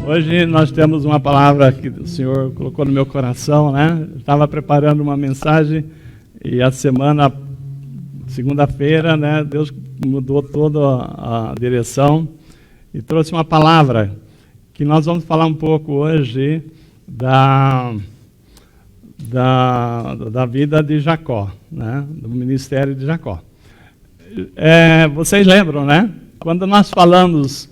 Hoje nós temos uma palavra que o Senhor colocou no meu coração, né? Eu estava preparando uma mensagem e a semana, segunda-feira, né? Deus mudou toda a direção e trouxe uma palavra que nós vamos falar um pouco hoje da vida de Jacó, né? Do ministério de Jacó. Vocês lembram, né? Quando nós falamos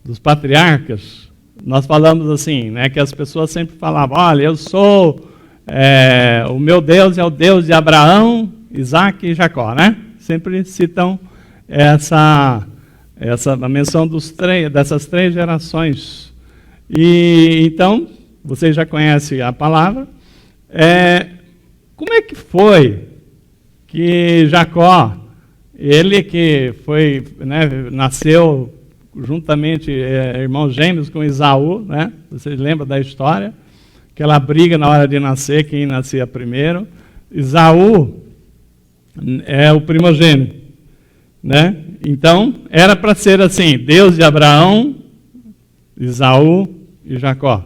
dos patriarcas, nós falamos assim, né? Que as pessoas sempre falavam, olha, eu sou, o meu Deus é o Deus de Abraão, Isaac e Jacó, né? Sempre citam essa a menção dessas três gerações. E então, vocês já conhecem a palavra. Como é que foi que Jacó, ele que foi, né, nasceu juntamente, irmãos gêmeos com Esaú, né? Vocês lembram da história? Aquela briga na hora de nascer, quem nascia primeiro. Esaú é o primogênito, né? Então, era para ser assim, Deus de Abraão, Esaú e Jacó.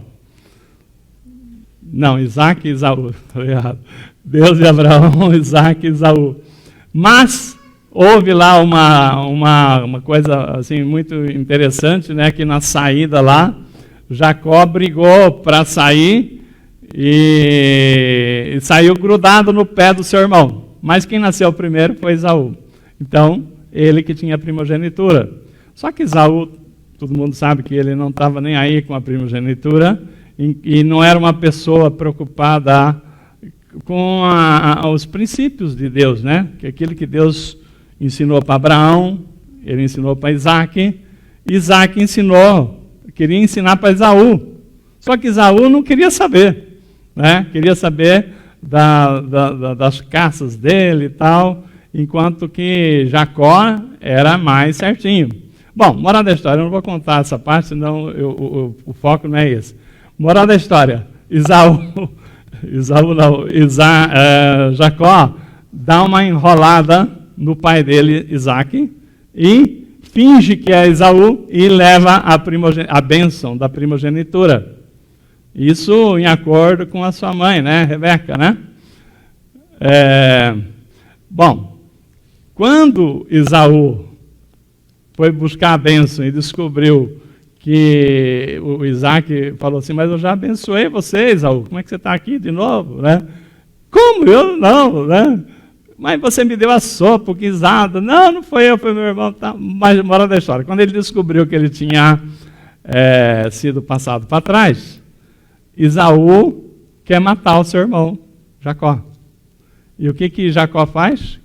Não, Isaac e Esaú, estou errado. Deus de Abraão, Isaac e Esaú. Mas houve lá uma coisa assim muito interessante, né? Que na saída lá, Jacó brigou para sair e saiu grudado no pé do seu irmão. Mas quem nasceu primeiro foi Esaú. Então, ele que tinha a primogenitura. Só que Esaú, todo mundo sabe que ele não estava nem aí com a primogenitura e não era uma pessoa preocupada com os princípios de Deus, né? Que aquilo que Deus ensinou para Abraão, ele ensinou para Isaac, Isaac queria ensinar para Esaú. Só que Esaú não queria saber, né? Queria saber das caças dele e tal, enquanto que Jacó era mais certinho. Bom, moral da história, eu não vou contar essa parte, senão o foco não é esse. Moral da história, Jacó dá uma enrolada no pai dele, Isaac, e finge que é Esaú e leva a bênção da primogenitura. Isso em acordo com a sua mãe, né, Rebeca, né? Bom, quando Esaú foi buscar a bênção e descobriu que o Isaac falou assim, mas eu já abençoei você, Esaú, como é que você está aqui de novo, né? Como? Eu não, né? Mas você me deu a sopa, o guisado. Não foi eu, foi meu irmão. Tá. Mas moral da história, quando ele descobriu que ele tinha sido passado para trás, Esaú quer matar o seu irmão, Jacó. E o que Jacó faz?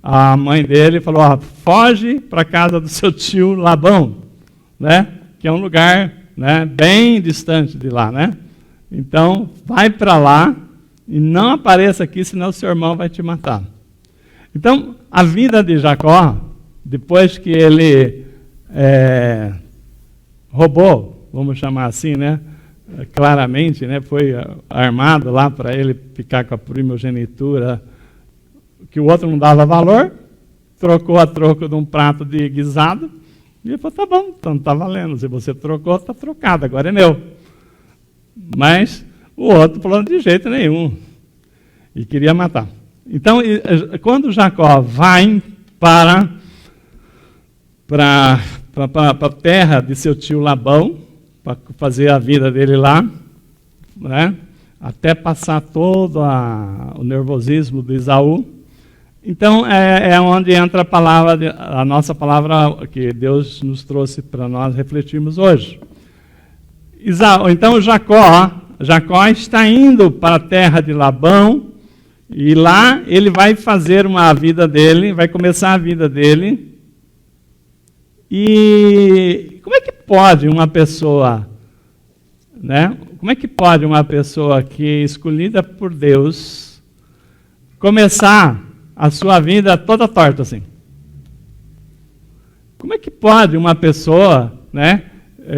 A mãe dele falou, foge para a casa do seu tio Labão, né? Que é um lugar, né, bem distante de lá, né? Então, vai para lá e não apareça aqui, senão o seu irmão vai te matar. Então, a vida de Jacó, depois que ele roubou, vamos chamar assim, né? Claramente, né? Foi armado lá para ele ficar com a primogenitura, que o outro não dava valor, trocou a troco de um prato de guisado, e ele falou, tá bom, então está valendo, se você trocou, está trocado, agora é meu. Mas o outro falou de jeito nenhum, e queria matar. Então, quando Jacó vai para a terra de seu tio Labão, para fazer a vida dele lá, né, até passar todo o nervosismo do Esaú, então é onde entra a nossa palavra que Deus nos trouxe para nós refletirmos hoje. Então Jacó está indo para a terra de Labão, e lá ele vai fazer uma vida dele, vai começar a vida dele. E como é que pode uma pessoa, né? Como é que pode uma pessoa que é escolhida por Deus começar a sua vida toda torta assim? Como é que pode uma pessoa, né,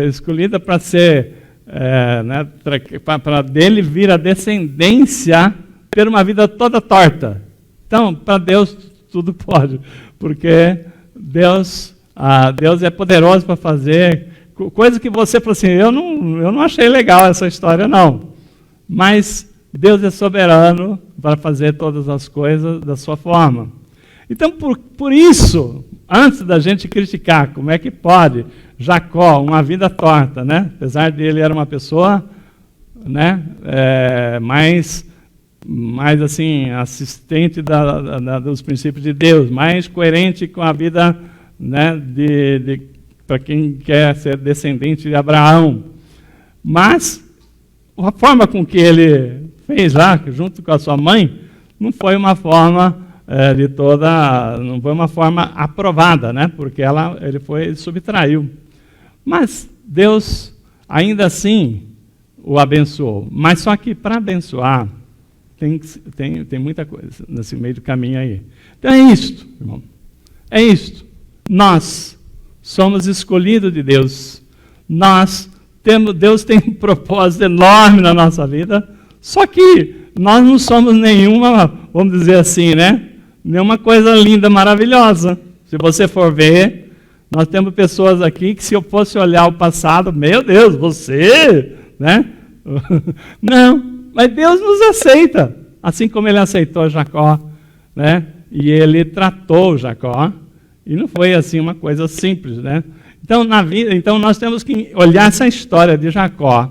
escolhida para ser, né, para dele vir a descendência, ter uma vida toda torta? Então, para Deus tudo pode, porque Deus é poderoso para fazer Coisa que você falou assim, eu não achei legal essa história, não. Mas Deus é soberano para fazer todas as coisas da sua forma. Então, por isso, antes da gente criticar como é que pode Jacó, uma vida torta, né? Apesar de ele era uma pessoa, né, mais assim, assistente dos princípios de Deus, mais coerente com a vida, né, para quem quer ser descendente de Abraão. Mas a forma com que ele fez lá, junto com a sua mãe, não foi uma forma não foi uma forma aprovada, né? Porque ele subtraiu. Mas Deus, ainda assim, o abençoou. Mas só que para abençoar, tem muita coisa nesse meio do caminho aí. Então é isto, irmão. É isto. Nós somos escolhidos de Deus. Deus tem um propósito enorme na nossa vida, só que nós não somos nenhuma, vamos dizer assim, né? Nenhuma coisa linda, maravilhosa. Se você for ver, nós temos pessoas aqui que se eu fosse olhar o passado, meu Deus, você, né? Não, mas Deus nos aceita, assim como ele aceitou Jacó, né? E ele tratou Jacó, e não foi assim uma coisa simples, né? Então nós temos que olhar essa história de Jacó,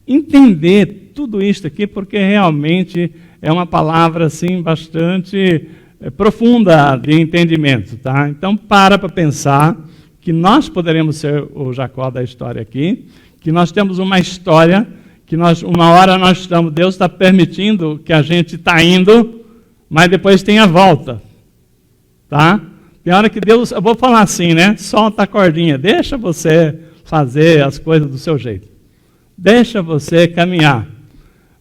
entender tudo isso aqui, porque realmente é uma palavra assim bastante profunda de entendimento, tá? Então para pensar que nós poderemos ser o Jacó da história aqui, que nós temos uma história, que uma hora Deus está permitindo que a gente está indo, mas depois tem a volta, tá? Tem hora que Deus, eu vou falar assim, né? Solta a cordinha, deixa você fazer as coisas do seu jeito, deixa você caminhar.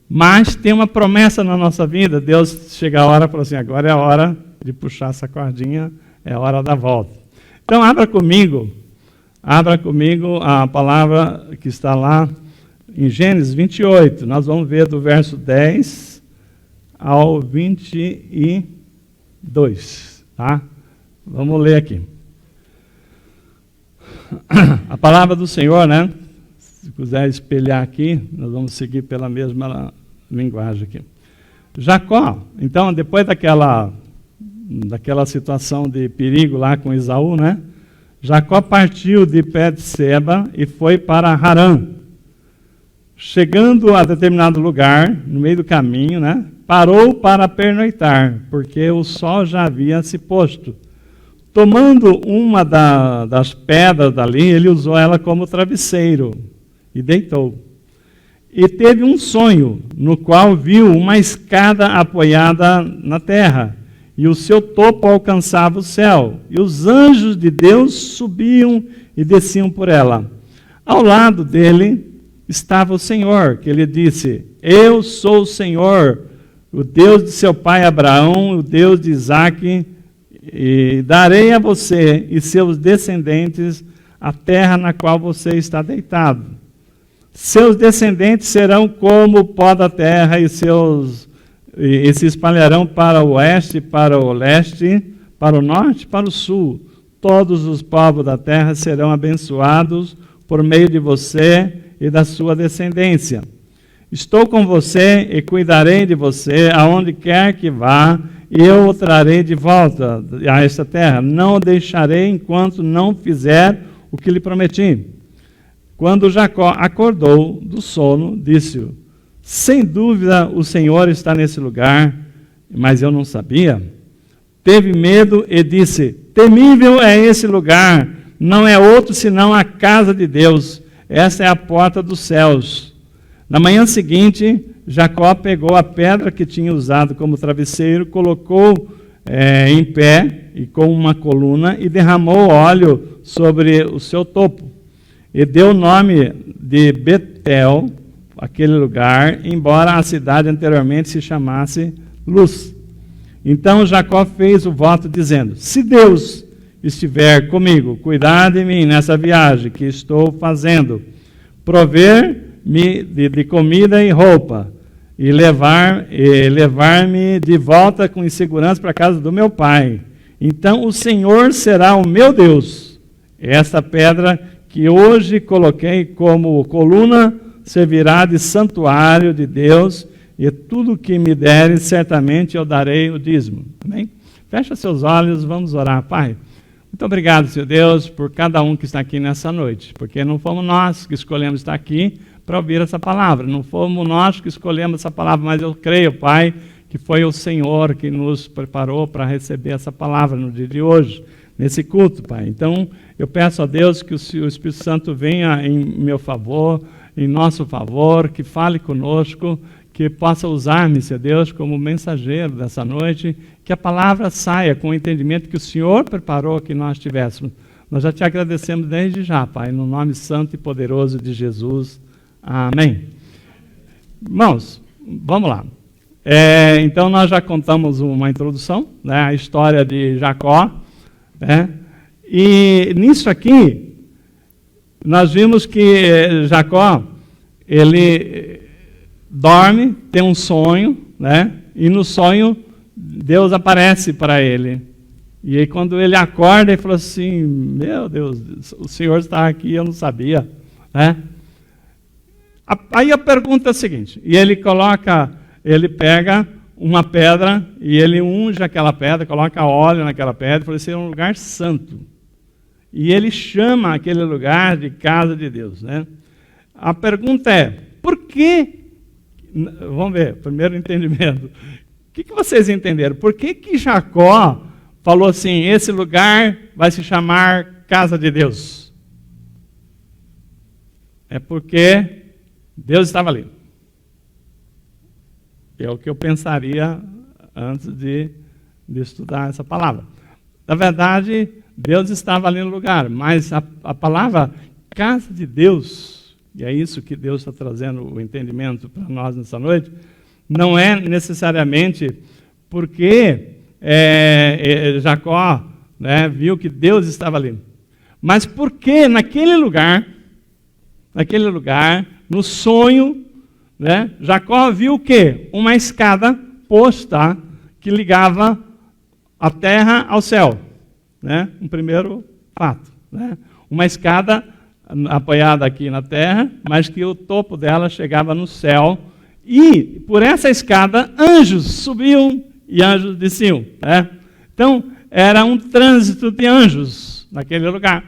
Mas tem uma promessa na nossa vida, Deus chega a hora e fala assim, agora é a hora de puxar essa cordinha, é a hora da volta. Então abra comigo a palavra que está lá em Gênesis 28, nós vamos ver do verso 10 ao 22, tá? Vamos ler aqui. A palavra do Senhor, né? Se quiser espelhar aqui, nós vamos seguir pela mesma linguagem aqui. Jacó, então, depois daquela situação de perigo lá com Esaú, né? Jacó partiu de Bet-seba e foi para Harã. Chegando a determinado lugar, no meio do caminho, né? Parou para pernoitar, porque o sol já havia se posto. Tomando uma das pedras dali, ele usou ela como travesseiro e deitou. E teve um sonho, no qual viu uma escada apoiada na terra, e o seu topo alcançava o céu, e os anjos de Deus subiam e desciam por ela. Ao lado dele estava o Senhor, que lhe disse, eu sou o Senhor, o Deus de seu pai Abraão, o Deus de Isaque, e darei a você e seus descendentes a terra na qual você está deitado. Seus descendentes serão como o pó da terra e se espalharão para o oeste, para o leste, para o norte, para o sul. Todos os povos da terra serão abençoados por meio de você e da sua descendência. Estou com você e cuidarei de você aonde quer que vá, e eu o trarei de volta a esta terra. Não o deixarei enquanto não fizer o que lhe prometi. Quando Jacó acordou do sono, disse: sem dúvida o Senhor está nesse lugar, mas eu não sabia. Teve medo e disse: temível é esse lugar, não é outro senão a casa de Deus. Essa é a porta dos céus. Na manhã seguinte, Jacó pegou a pedra que tinha usado como travesseiro, colocou em pé e com uma coluna e derramou óleo sobre o seu topo. E deu o nome de Betel, aquele lugar, embora a cidade anteriormente se chamasse Luz. Então Jacó fez o voto dizendo: se Deus estiver comigo, cuidar de mim nessa viagem que estou fazendo, prover-me de comida e roupa, e levar-me de volta com segurança para a casa do meu pai, então o Senhor será o meu Deus. Esta pedra que hoje coloquei como coluna, servirá de santuário de Deus, e tudo que me deres, certamente eu darei o dízimo. Amém? Fecha seus olhos, vamos orar. Pai, muito obrigado, Senhor Deus, por cada um que está aqui nessa noite, porque não fomos nós que escolhemos estar aqui para ouvir essa palavra, não fomos nós que escolhemos essa palavra, mas eu creio, Pai, que foi o Senhor que nos preparou para receber essa palavra no dia de hoje, nesse culto, Pai. Então, eu peço a Deus que o Espírito Santo venha em meu favor, em nosso favor, que fale conosco, que possa usar-me, Senhor Deus, como mensageiro dessa noite, que a palavra saia com o entendimento que o Senhor preparou que nós tivéssemos. Nós já te agradecemos desde já, Pai, no nome santo e poderoso de Jesus. Amém. Irmãos, vamos lá. Então, nós já contamos uma introdução, né, a história de Jacó, né, e nisso aqui, nós vimos que Jacó, ele dorme, tem um sonho, né, e no sonho Deus aparece para ele. E aí quando ele acorda, ele falou assim, meu Deus, o Senhor está aqui, eu não sabia, né? Aí a pergunta é a seguinte, e ele pega uma pedra e ele unge aquela pedra, coloca óleo naquela pedra, e fala assim, é um lugar santo. E ele chama aquele lugar de casa de Deus, né? A pergunta é, por que, vamos ver, primeiro entendimento, o que vocês entenderam? Por que Jacó falou assim, esse lugar vai se chamar casa de Deus? É porque Deus estava ali. É o que eu pensaria antes de estudar essa palavra. Na verdade, Deus estava ali no lugar, mas a palavra casa de Deus, e é isso que Deus está trazendo o entendimento para nós nessa noite, não é necessariamente porque Jacó, né, viu que Deus estava ali, mas porque naquele lugar, no sonho, né, Jacó viu o quê? Uma escada posta que ligava a terra ao céu. Né? Um primeiro fato. Né? Uma escada apoiada aqui na terra, mas que o topo dela chegava no céu. E por essa escada, anjos subiam e anjos desciam. Né? Então, era um trânsito de anjos naquele lugar.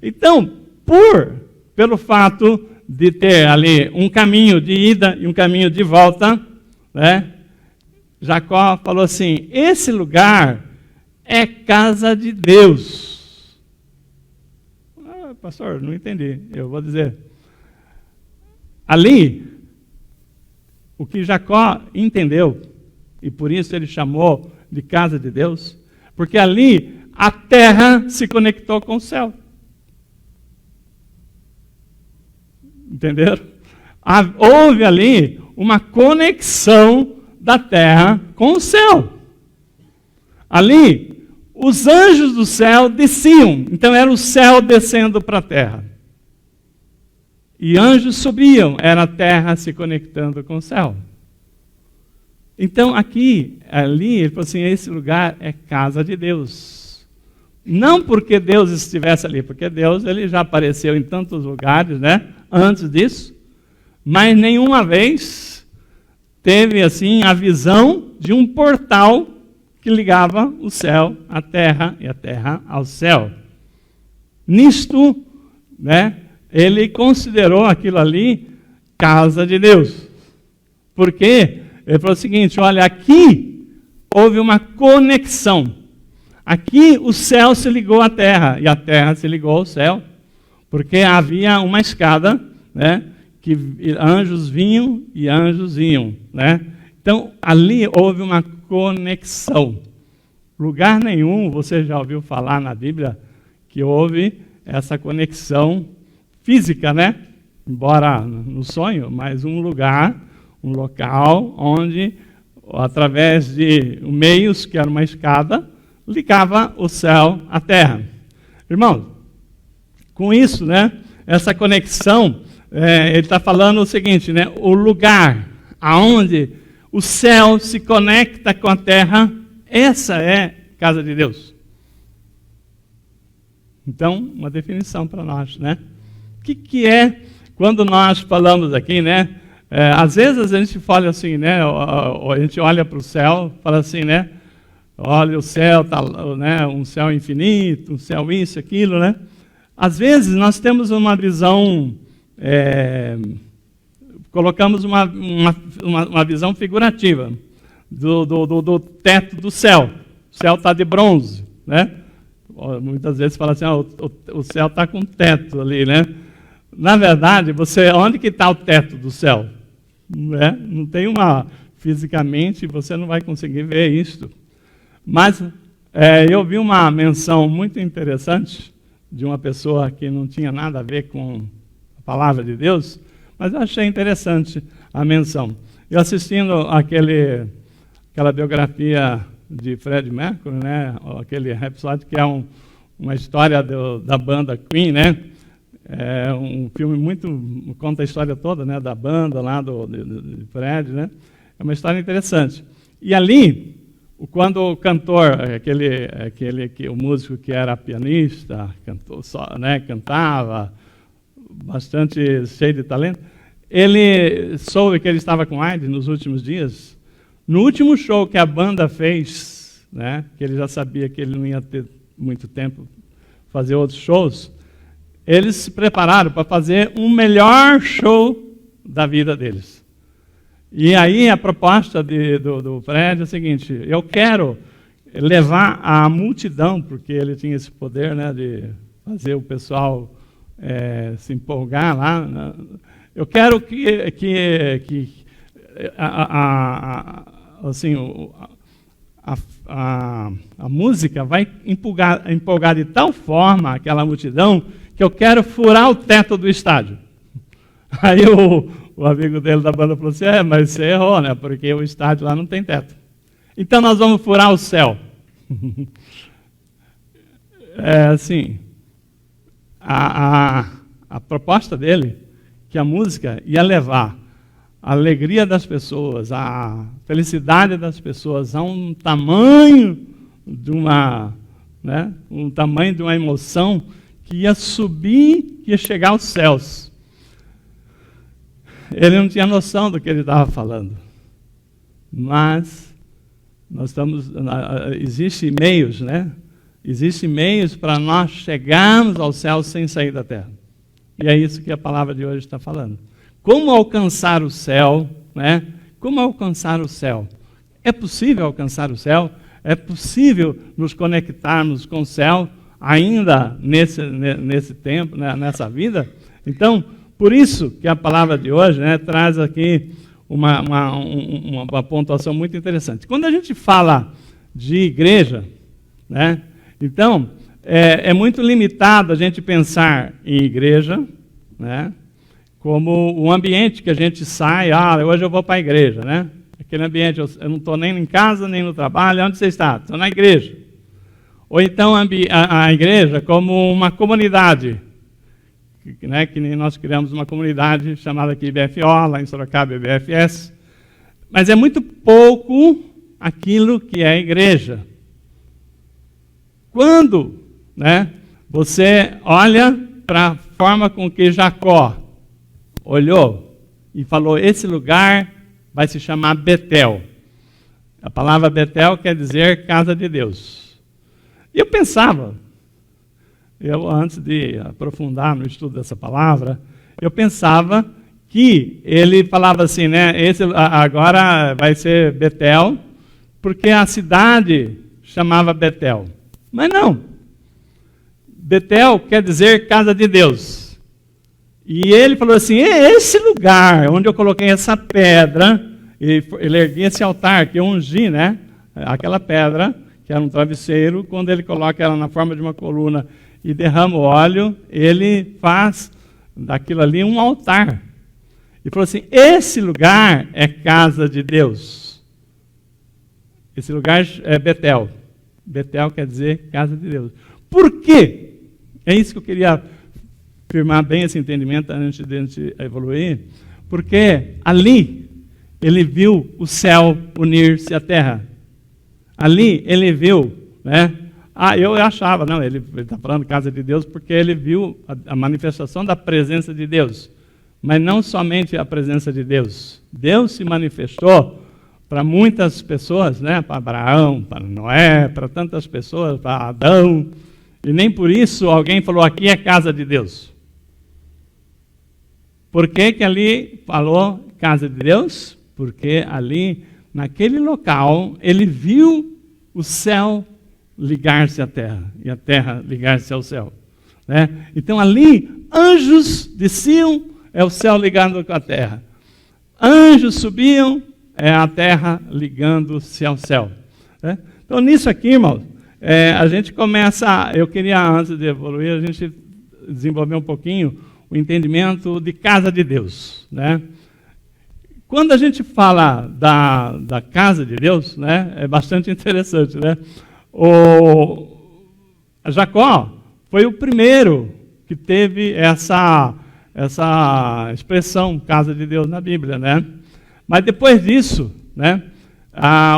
Então, pelo fato de ter ali um caminho de ida e um caminho de volta, né? Jacó falou assim, esse lugar é casa de Deus. Pastor, não entendi. Eu vou dizer. Ali, o que Jacó entendeu, e por isso ele chamou de casa de Deus, porque ali a terra se conectou com o céu. Entenderam? Houve ali uma conexão da terra com o céu. Ali, os anjos do céu desciam, então era o céu descendo para a terra. E anjos subiam, era a terra se conectando com o céu. Então ali, ele falou assim, esse lugar é casa de Deus. Não porque Deus estivesse ali, porque Deus ele já apareceu em tantos lugares, né, antes disso, mas nenhuma vez teve assim a visão de um portal que ligava o céu à terra e a terra ao céu. Nisto, né, ele considerou aquilo ali casa de Deus. Porque ele falou o seguinte, olha, aqui houve uma conexão. Aqui o céu se ligou à terra e a terra se ligou ao céu, porque havia uma escada, né, que anjos vinham e anjos iam, né? Então, ali houve uma conexão. Lugar nenhum, você já ouviu falar na Bíblia, que houve essa conexão física, né? Embora no sonho, mas um lugar, um local onde, através de meios, que era uma escada, ligava o céu à terra. Irmão, com isso, né? Essa conexão, ele está falando o seguinte, né? O lugar aonde o céu se conecta com a terra, essa é casa de Deus. Então, uma definição para nós, né? O que é, quando nós falamos aqui, né? Às vezes a gente fala assim, né? A gente olha para o céu, fala assim, né? Olha, o céu tá, né? Um céu infinito, um céu isso, aquilo, né? Às vezes nós temos uma visão, colocamos uma visão figurativa do teto do céu. O céu está de bronze, né? Muitas vezes fala assim, o céu está com teto ali, né? Na verdade, onde que está o teto do céu? Né? Não tem fisicamente, você não vai conseguir ver isso. Mas eu vi uma menção muito interessante de uma pessoa que não tinha nada a ver com a palavra de Deus, mas eu achei interessante a menção. Eu assistindo aquela biografia de Freddie Mercury, né, aquele Rhapsody, que é uma história da banda Queen, né? É um filme conta a história toda, né, da banda lá de Freddie, né? É uma história interessante. E ali, quando o cantor, o músico que era pianista, cantava, bastante cheio de talento, ele soube que ele estava com AIDS nos últimos dias. No último show que a banda fez, né, que ele já sabia que ele não ia ter muito tempo fazer outros shows, eles se prepararam para fazer um melhor show da vida deles. E aí a proposta do Fred é a seguinte: eu quero levar a multidão, porque ele tinha esse poder, né, de fazer o pessoal se empolgar lá, né? Eu quero que a música vai empolgar de tal forma aquela multidão que eu quero furar o teto do estádio. Aí o amigo dele da banda falou assim, mas você errou, né? Porque o estádio lá não tem teto. Então nós vamos furar o céu. A proposta dele, que a música ia levar a alegria das pessoas, a felicidade das pessoas a um tamanho de uma emoção que ia subir, que ia chegar aos céus. Ele não tinha noção do que ele estava falando. Mas existem meios, né? Existem meios para nós chegarmos ao céu sem sair da terra. E é isso que a palavra de hoje está falando. Como alcançar o céu, né? Como alcançar o céu? É possível alcançar o céu? É possível nos conectarmos com o céu ainda nesse tempo, né? Nessa vida? Então, por isso que a palavra de hoje, né, traz aqui uma pontuação muito interessante. Quando a gente fala de igreja, né, então, é muito limitado a gente pensar em igreja, né, como um ambiente que a gente sai, hoje eu vou para a igreja, né? Aquele ambiente, eu não estou nem em casa, nem no trabalho, onde você está? Estou na igreja. Ou então a igreja como uma comunidade, né, que nós criamos uma comunidade chamada aqui IBFO, lá em Sorocaba, IBFS, mas é muito pouco aquilo que é a igreja. Quando, né, você olha para a forma com que Jacó olhou e falou, esse lugar vai se chamar Betel. A palavra Betel quer dizer casa de Deus. E eu pensava, antes de aprofundar no estudo dessa palavra, eu pensava que ele falava assim, né, agora vai ser Betel, porque a cidade chamava Betel. Mas não. Betel quer dizer casa de Deus. E ele falou assim, esse lugar onde eu coloquei essa pedra, ele erguia esse altar que eu ungi, né, aquela pedra, que era um travesseiro, quando ele coloca ela na forma de uma coluna e derrama o óleo, ele faz daquilo ali um altar. E falou assim, esse lugar é casa de Deus. Esse lugar é Betel. Betel quer dizer casa de Deus. Por quê? É isso que eu queria firmar bem esse entendimento antes de a gente evoluir. Porque ali ele viu o céu unir-se à terra. Ali ele viu, né, Eu achava, não, ele está falando casa de Deus porque ele viu a manifestação da presença de Deus. Mas não somente a presença de Deus. Deus se manifestou para muitas pessoas, né? Para Abraão, para Noé, para tantas pessoas, para Adão. E nem por isso alguém falou, aqui é casa de Deus. Por que que ali falou casa de Deus? Porque ali, naquele local, ele viu o céu ligar-se à terra, e a terra ligar-se ao céu. Né? Então ali, anjos desciam, é o céu ligando com a terra. Anjos subiam, é a terra ligando-se ao céu. Né? Então nisso aqui, irmãos, a gente começa, eu queria antes de evoluir, a gente desenvolver um pouquinho o entendimento de casa de Deus. Né? Quando a gente fala da casa de Deus, né, é bastante interessante, né? Jacó foi o primeiro que teve essa expressão, casa de Deus, na Bíblia, né? Mas depois disso, né,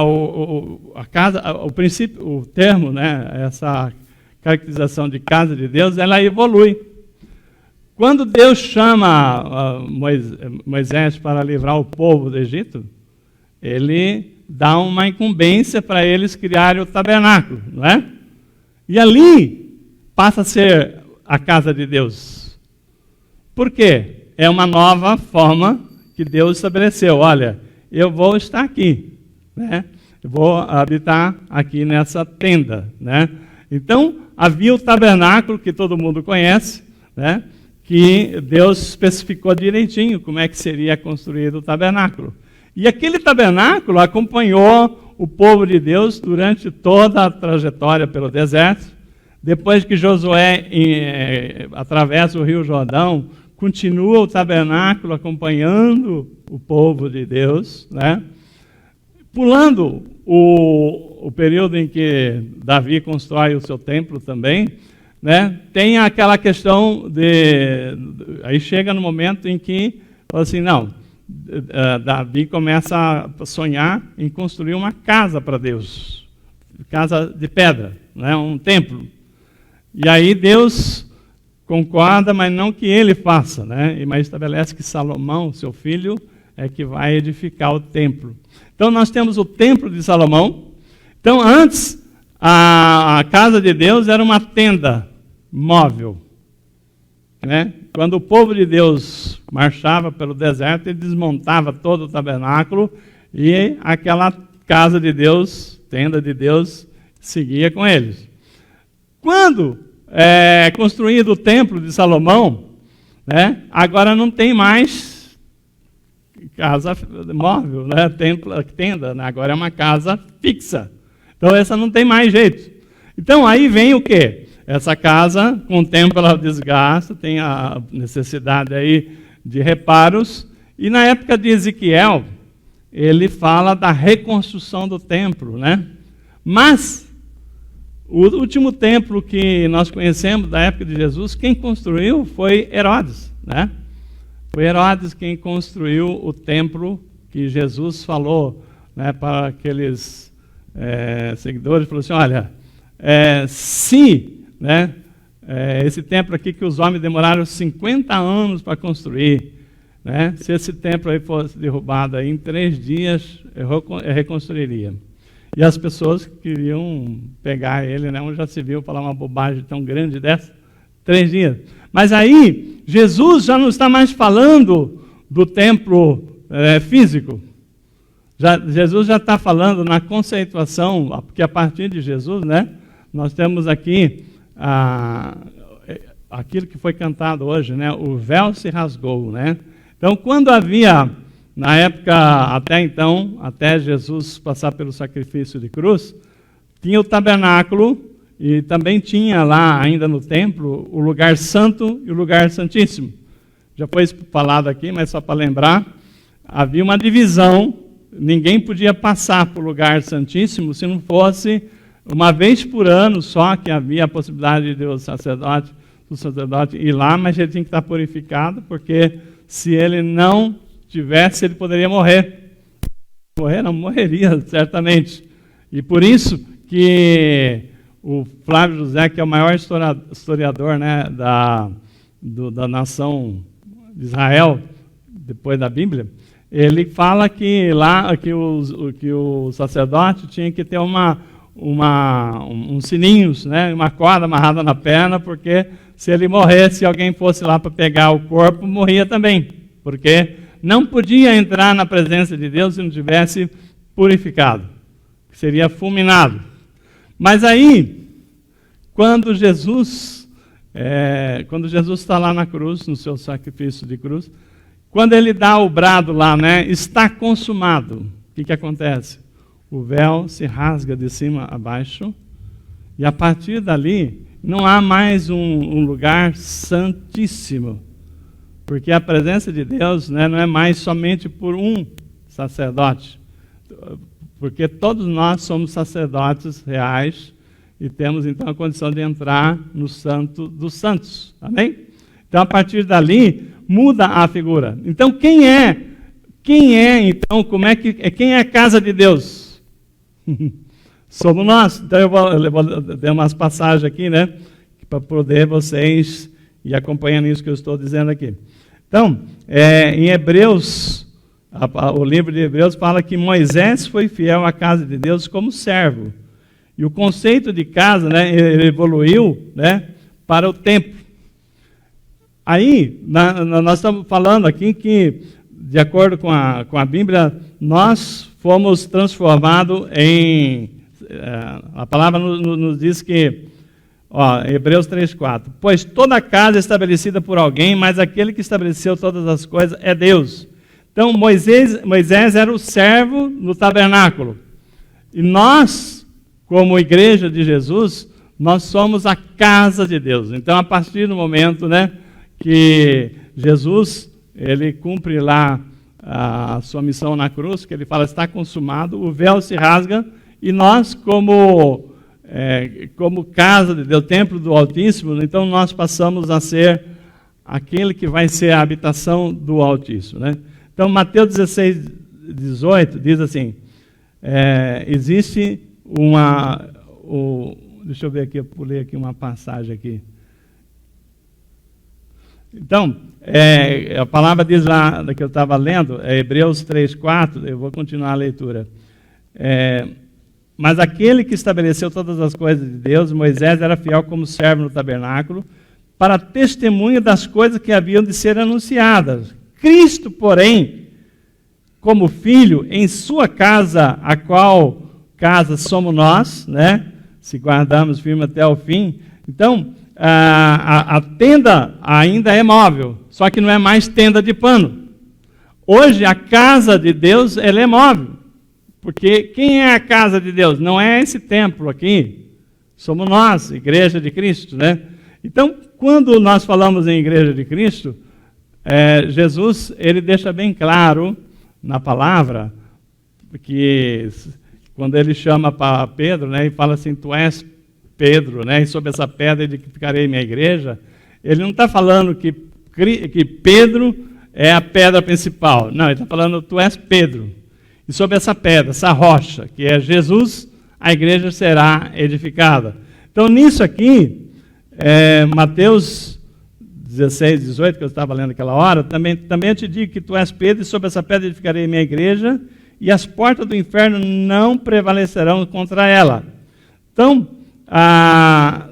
o princípio, o termo, né, essa caracterização de casa de Deus, ela evolui. Quando Deus chama Moisés para livrar o povo do Egito, ele dá uma incumbência para eles criarem o tabernáculo, não é? E ali passa a ser a casa de Deus. Por quê? É uma nova forma que Deus estabeleceu. Olha, eu vou estar aqui, né? Eu vou habitar aqui nessa tenda, né? Então, havia o tabernáculo que todo mundo conhece, né? Que Deus especificou direitinho como é que seria construído o tabernáculo. E aquele tabernáculo acompanhou o povo de Deus durante toda a trajetória pelo deserto. Depois que Josué atravessa o Rio Jordão, continua o tabernáculo acompanhando o povo de Deus, né? Pulando o período em que Davi constrói o seu templo também, né? Tem aquela questão aí chega no momento em que, assim, não, Davi começa a sonhar em construir uma casa para Deus, casa de pedra, né? Um templo. E aí Deus concorda, mas não que ele faça, né? Mas estabelece que Salomão, seu filho, é que vai edificar o templo. Então nós temos o templo de Salomão. Então antes, a casa de Deus era uma tenda móvel, né? Quando o povo de Deus marchava pelo deserto, ele desmontava todo o tabernáculo e aquela casa de Deus, tenda de Deus, seguia com eles. Quando construído o templo de Salomão, né, agora não tem mais casa móvel, né, tenda, né, agora é uma casa fixa. Então essa não tem mais jeito. Então aí vem o quê? Essa casa, com o tempo ela desgasta, tem a necessidade aí de reparos. E na época de Ezequiel, ele fala da reconstrução do templo, né? Mas o último templo que nós conhecemos da época de Jesus, quem construiu foi Herodes, né? Foi Herodes quem construiu o templo que Jesus falou, né, para aqueles seguidores, falou assim, olha, né, esse templo aqui que os homens demoraram 50 anos para construir, né, se esse templo aí fosse derrubado aí, em 3 dias, eu reconstruiria. E as pessoas queriam pegar ele, né, onde já se viu falar uma bobagem tão grande dessa, 3 dias. Mas aí, Jesus já não está mais falando do templo físico. Jesus já está falando na conceituação, porque a partir de Jesus, né, nós temos aqui aquilo que foi cantado hoje, né, o véu se rasgou, né? Então, quando havia, na época, até Jesus passar pelo sacrifício de cruz, tinha o tabernáculo e também tinha lá, ainda no templo, o lugar santo e o lugar santíssimo. Já foi falado aqui, mas só para lembrar, havia uma divisão, ninguém podia passar para o lugar santíssimo se não fosse uma vez por ano só, que havia a possibilidade de o sacerdote ir lá, mas ele tinha que estar purificado, porque se ele não tivesse, ele poderia morrer. Morreria, certamente. E por isso que o Flávio José, que é o maior historiador, né, da nação de Israel, depois da Bíblia, ele fala que lá que o sacerdote tinha que ter uns sininhos, né, uma corda amarrada na perna, porque se ele morresse, se alguém fosse lá para pegar o corpo, morria também, porque não podia entrar na presença de Deus se não tivesse purificado, seria fulminado. Mas aí, quando Jesus está lá na cruz, no seu sacrifício de cruz, quando ele dá o brado lá, né, está consumado, o que acontece? O véu se rasga de cima a baixo, e a partir dali, não há mais um lugar santíssimo, porque a presença de Deus, né, não é mais somente por um sacerdote, porque todos nós somos sacerdotes reais e temos então a condição de entrar no Santo dos Santos, amém? Então a partir dali muda a figura. Então quem é então, quem é a casa de Deus? Somos nós. Então eu vou dar umas passagens aqui, né, para poder vocês ir acompanhando isso que eu estou dizendo aqui. Então, em Hebreus, o livro de Hebreus fala que Moisés foi fiel à casa de Deus como servo. E o conceito de casa, né, ele evoluiu, né, para o templo. Aí, nós estamos falando aqui que, de acordo com a Bíblia, nós fomos transformados em... a palavra nos diz que, Hebreus 3,4, pois toda casa é estabelecida por alguém, mas aquele que estabeleceu todas as coisas é Deus. Então, Moisés era o servo no tabernáculo. E nós, como igreja de Jesus, nós somos a casa de Deus. Então, a partir do momento, né, que Jesus, ele cumpre lá a sua missão na cruz, que ele fala, está consumado, o véu se rasga, e nós, como casa de Deus, templo do Altíssimo, então nós passamos a ser aquele que vai ser a habitação do Altíssimo, né? Então, Mateus 16, 18 diz assim, existe deixa eu ver aqui, eu pulei aqui uma passagem aqui. Então, a palavra diz lá, que eu estava lendo, Hebreus 3,4, eu vou continuar a leitura. Mas aquele que estabeleceu todas as coisas de Deus, Moisés era fiel como servo no tabernáculo, para testemunho das coisas que haviam de ser anunciadas. Cristo, porém, como filho, em sua casa, a qual casa somos nós, né? Se guardarmos firme até o fim. Então, a tenda ainda é móvel, só que não é mais tenda de pano. Hoje, a casa de Deus, ela é móvel. Porque quem é a casa de Deus? Não é esse templo aqui. Somos nós, Igreja de Cristo, né? Então, quando nós falamos em Igreja de Cristo, Jesus, ele deixa bem claro na palavra, que quando ele chama para Pedro, né, e fala assim, tu és Pedro, né, e sobre essa pedra edificarei minha igreja, ele não está falando que Pedro é a pedra principal. Não, ele está falando, tu és Pedro. E sobre essa pedra, essa rocha, que é Jesus, a igreja será edificada. Então, nisso aqui, Mateus 16, 18, que eu estava lendo aquela hora, também eu te digo que tu és Pedro, e sobre essa pedra edificarei minha igreja, e as portas do inferno não prevalecerão contra ela. Então, a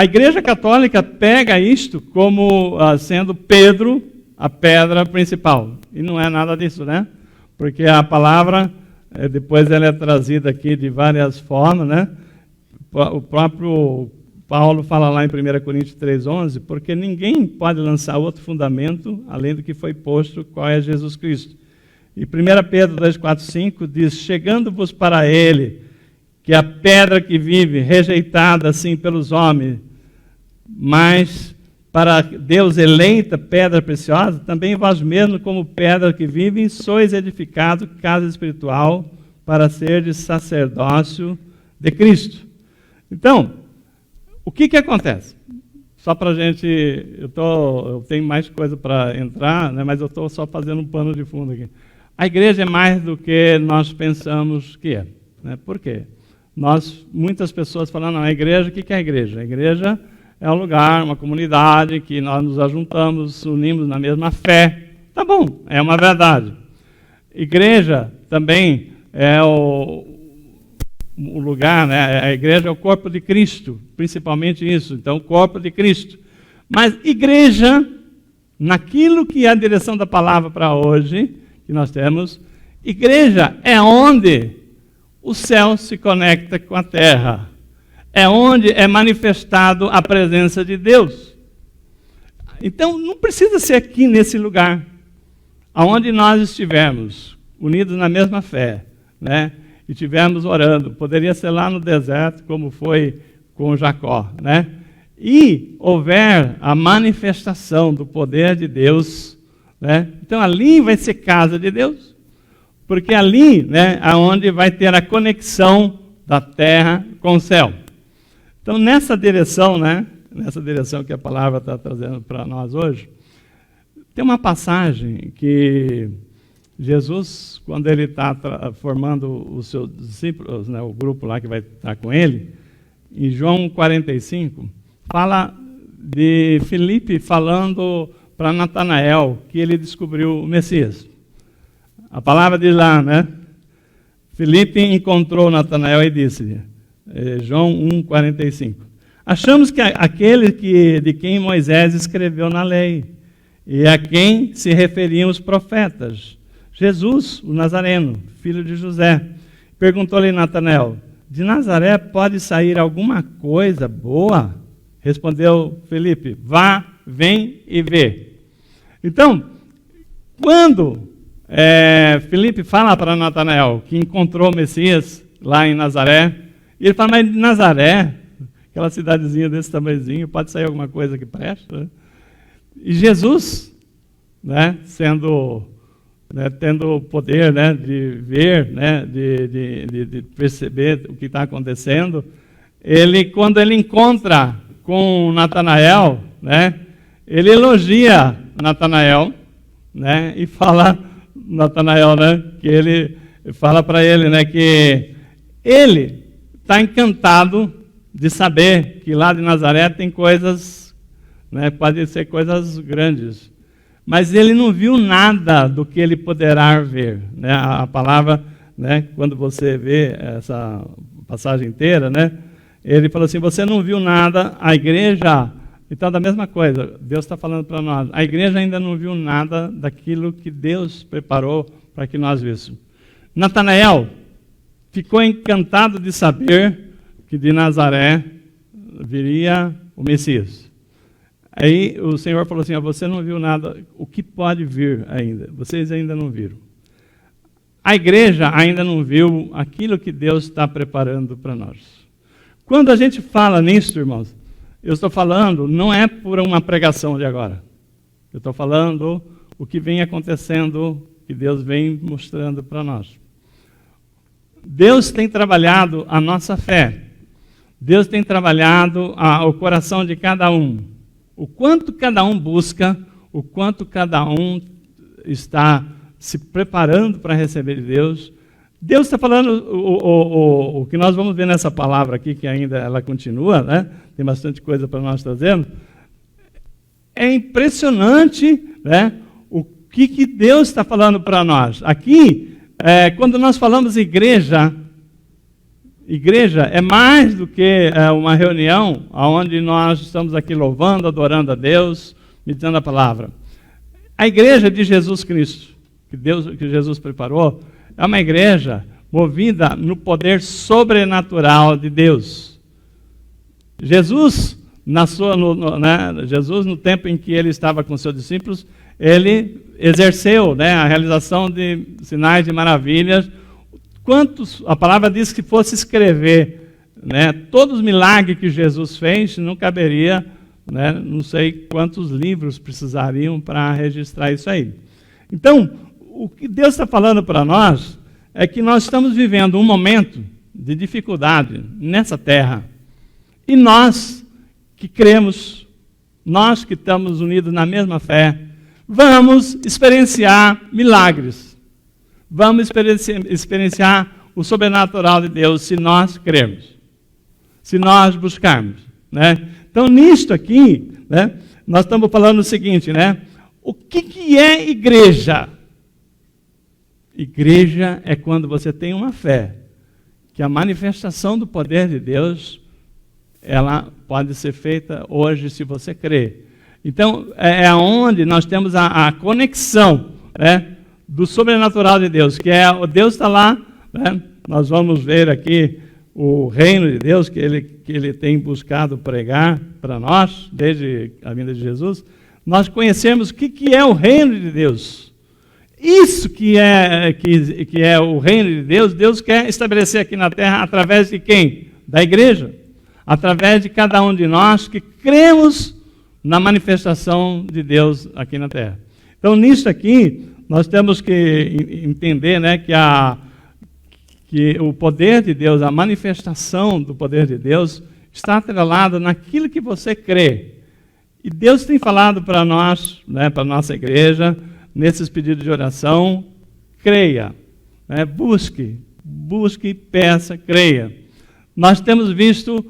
Igreja Católica pega isto como sendo Pedro a pedra principal. E não é nada disso, né? Porque a palavra, depois ela é trazida aqui de várias formas, né? O próprio Paulo fala lá em 1 Coríntios 3,11, porque ninguém pode lançar outro fundamento além do que foi posto, qual é Jesus Cristo. E 1 Pedro 2,4-5 diz, chegando-vos para ele, que a pedra que vive, rejeitada assim pelos homens, mas para Deus eleita pedra preciosa, também vós mesmos, como pedra que vive, sois edificados casa espiritual para serdes sacerdócio de Cristo. Então, o que acontece? Só para a gente, eu tenho mais coisa para entrar, né, mas eu estou só fazendo um pano de fundo aqui. A igreja é mais do que nós pensamos que é. Né? Por quê? muitas pessoas falam, não, a igreja, o que é a igreja? A igreja é um lugar, uma comunidade que nós nos ajuntamos, unimos na mesma fé. Tá bom, é uma verdade. Igreja também é o lugar, né? A igreja é o corpo de Cristo, principalmente isso. Então, o corpo de Cristo. Mas igreja, naquilo que é a direção da palavra para hoje, que nós temos, igreja é onde o céu se conecta com a terra. É onde é manifestado a presença de Deus. Então, não precisa ser aqui nesse lugar, aonde nós estivermos, unidos na mesma fé, né? E estivermos orando. Poderia ser lá no deserto, como foi com Jacó, né? E houver a manifestação do poder de Deus, né? Então, ali vai ser casa de Deus, porque ali, né, é onde vai ter a conexão da terra com o céu. Então, nessa direção, né, nessa direção que a palavra está trazendo para nós hoje, tem uma passagem que Jesus, quando ele está formando os seus discípulos, né, o grupo lá que vai estar com ele, em João 45, fala de Filipe falando para Natanael que ele descobriu o Messias. A palavra diz lá, né? Filipe encontrou Natanael e disse, João 1,45, achamos que aquele de quem Moisés escreveu na lei, e a quem se referiam os profetas, Jesus, o Nazareno, filho de José. Perguntou-lhe Natanael, de Nazaré pode sair alguma coisa boa? Respondeu Filipe, vá, vem e vê. Então, quando Filipe fala para Natanael que encontrou o Messias lá em Nazaré, e ele fala, mas de Nazaré, aquela cidadezinha desse tamanhozinho, pode sair alguma coisa que presta? Né? E Jesus, né, tendo o poder, né, de ver, né, de perceber o que está acontecendo, quando ele encontra com Natanael, né, ele elogia Natanael, né, e fala Natanael, né, que ele fala para ele, né, que ele está encantado de saber que lá de Nazaré tem coisas, né, pode ser coisas grandes, mas ele não viu nada do que ele poderá ver, né? A palavra, né, quando você vê essa passagem inteira, né, ele falou assim, você não viu nada, a igreja, então da mesma coisa, Deus está falando para nós, a igreja ainda não viu nada daquilo que Deus preparou para que nós víssemos. Natanael ficou encantado de saber que de Nazaré viria o Messias. Aí o Senhor falou assim, você não viu nada, o que pode vir ainda? Vocês ainda não viram. A igreja ainda não viu aquilo que Deus está preparando para nós. Quando a gente fala nisso, irmãos, eu estou falando, não é por uma pregação de agora. Eu estou falando o que vem acontecendo, que Deus vem mostrando para nós. Deus tem trabalhado a nossa fé. Deus tem trabalhado o coração de cada um. O quanto cada um busca, o quanto cada um está se preparando para receber de Deus. Deus está falando, o que nós vamos ver nessa palavra aqui, que ainda ela continua, né? Tem bastante coisa para nós trazendo. É impressionante, né, o que Deus está falando para nós. Aqui, quando nós falamos igreja é mais do que uma reunião onde nós estamos aqui louvando, adorando a Deus, meditando a palavra. A igreja de Jesus Cristo, que Jesus preparou, é uma igreja movida no poder sobrenatural de Deus. Jesus, no tempo em que ele estava com seus discípulos, ele exerceu, né, a realização de sinais e maravilhas. Quantos, a palavra diz que fosse escrever, né, todos os milagres que Jesus fez, não caberia, né, não sei quantos livros precisariam para registrar isso aí. Então, o que Deus está falando para nós é que nós estamos vivendo um momento de dificuldade nessa terra. E nós que cremos, nós que estamos unidos na mesma fé, vamos experienciar milagres. Vamos experienciar o sobrenatural de Deus se nós crermos, se nós buscarmos, né? Então, nisto aqui, né, nós estamos falando o seguinte, né? O que é igreja? Igreja é quando você tem uma fé, que a manifestação do poder de Deus, ela pode ser feita hoje se você crer. Então, é onde nós temos a conexão, né, do sobrenatural de Deus, que é o Deus está lá, né? Nós vamos ver aqui o reino de Deus que ele tem buscado pregar para nós, desde a vinda de Jesus. Nós conhecemos o que é o reino de Deus. Isso que é o reino de Deus, Deus quer estabelecer aqui na terra através de quem? Da igreja. Através de cada um de nós que cremos na manifestação de Deus aqui na terra. Então, nisso aqui, nós temos que entender, né, que o poder de Deus, a manifestação do poder de Deus, está atrelado naquilo que você crê. E Deus tem falado para nós, né, para a nossa igreja, nesses pedidos de oração, creia, né, busque, peça, creia. Nós temos visto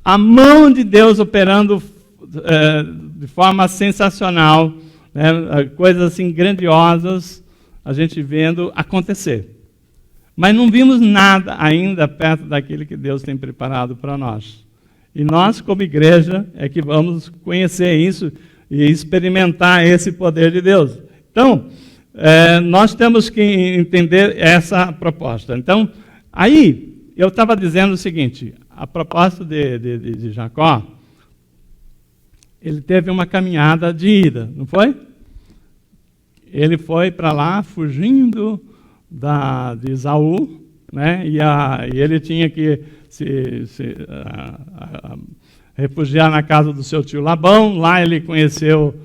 a mão de Deus operando de forma sensacional, né, coisas assim grandiosas, a gente vendo acontecer. Mas não vimos nada ainda perto daquilo que Deus tem preparado para nós. E nós, como igreja, é que vamos conhecer isso e experimentar esse poder de Deus. Então, nós temos que entender essa proposta. Então, aí, eu estava dizendo o seguinte, a proposta de Jacó, ele teve uma caminhada de ida, não foi? Ele foi para lá fugindo de Esaú, né? E ele tinha que se refugiar na casa do seu tio Labão. Lá ele conheceu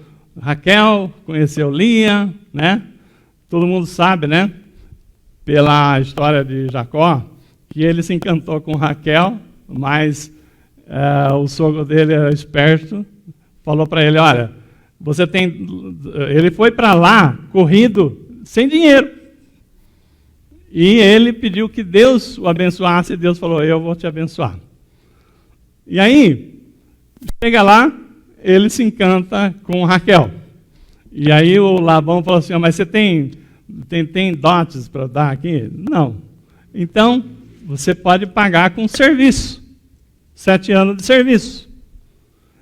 Raquel, conheceu Lia, né? Todo mundo sabe, né? Pela história de Jacó, que ele se encantou com Raquel, mas o sogro dele era esperto, falou para ele, olha, você tem... Ele foi para lá, corrido, sem dinheiro. E ele pediu que Deus o abençoasse, e Deus falou, eu vou te abençoar. E aí, chega lá, ele se encanta com Raquel. E aí o Labão falou assim, mas você tem dotes para dar aqui? Não. Então, você pode pagar com serviço. 7 anos de serviço.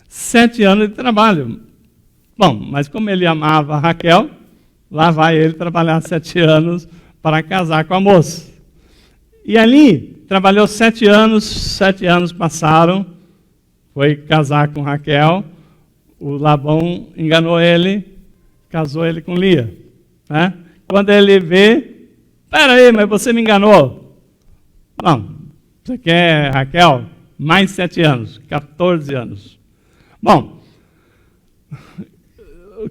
7 anos de trabalho. Bom, mas como ele amava Raquel, lá vai ele trabalhar 7 anos para casar com a moça. E ali, trabalhou 7 anos passaram, foi casar com Raquel, o Labão enganou ele, casou ele com Lia. Né? Quando ele vê, peraí, mas você me enganou. Não, você quer Raquel? Mais 7 anos, 14 anos. Bom,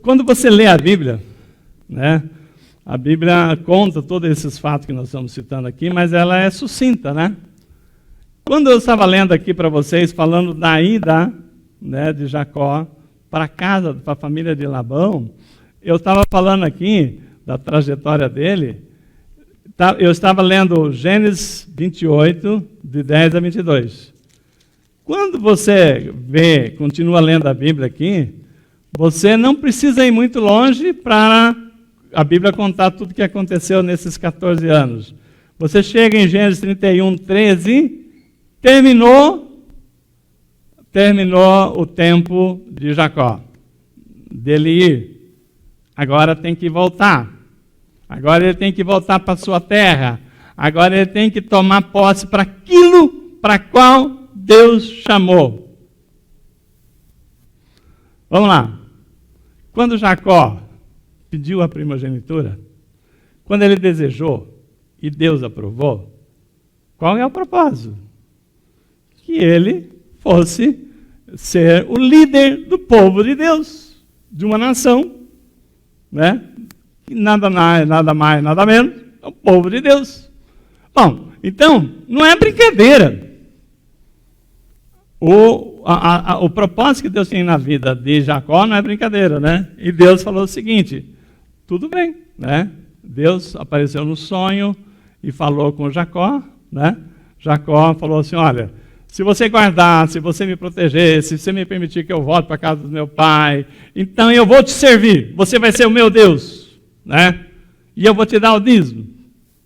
quando você lê a Bíblia, né? A Bíblia conta todos esses fatos que nós estamos citando aqui, mas ela é sucinta, né? Quando eu estava lendo aqui para vocês, falando da ida, né, de Jacó para casa, para a família de Labão, eu estava falando aqui da trajetória dele, eu estava lendo Gênesis 28, de 10 a 22. Quando você continua lendo a Bíblia aqui, você não precisa ir muito longe para a Bíblia contar tudo o que aconteceu nesses 14 anos. Você chega em Gênesis 31, 13, terminou o tempo de Jacó, dele ir. Agora tem que voltar. Agora ele tem que voltar para a sua terra. Agora ele tem que tomar posse para aquilo para qual Deus chamou. Vamos lá. Quando Jacó pediu a primogenitura, quando ele desejou e Deus aprovou, qual é o propósito? Que ele fosse ser o líder do povo de Deus, de uma nação, né? Nada mais, nada menos, é o povo de Deus. Bom, então, não é brincadeira. O propósito que Deus tem na vida de Jacó não é brincadeira, né? E Deus falou o seguinte, tudo bem, né? Deus apareceu no sonho e falou com Jacó, né? Jacó falou assim, olha, se você guardar, se você me proteger, se você me permitir que eu volte para a casa do meu pai, então eu vou te servir, você vai ser o meu Deus, né? E eu vou te dar o dízimo.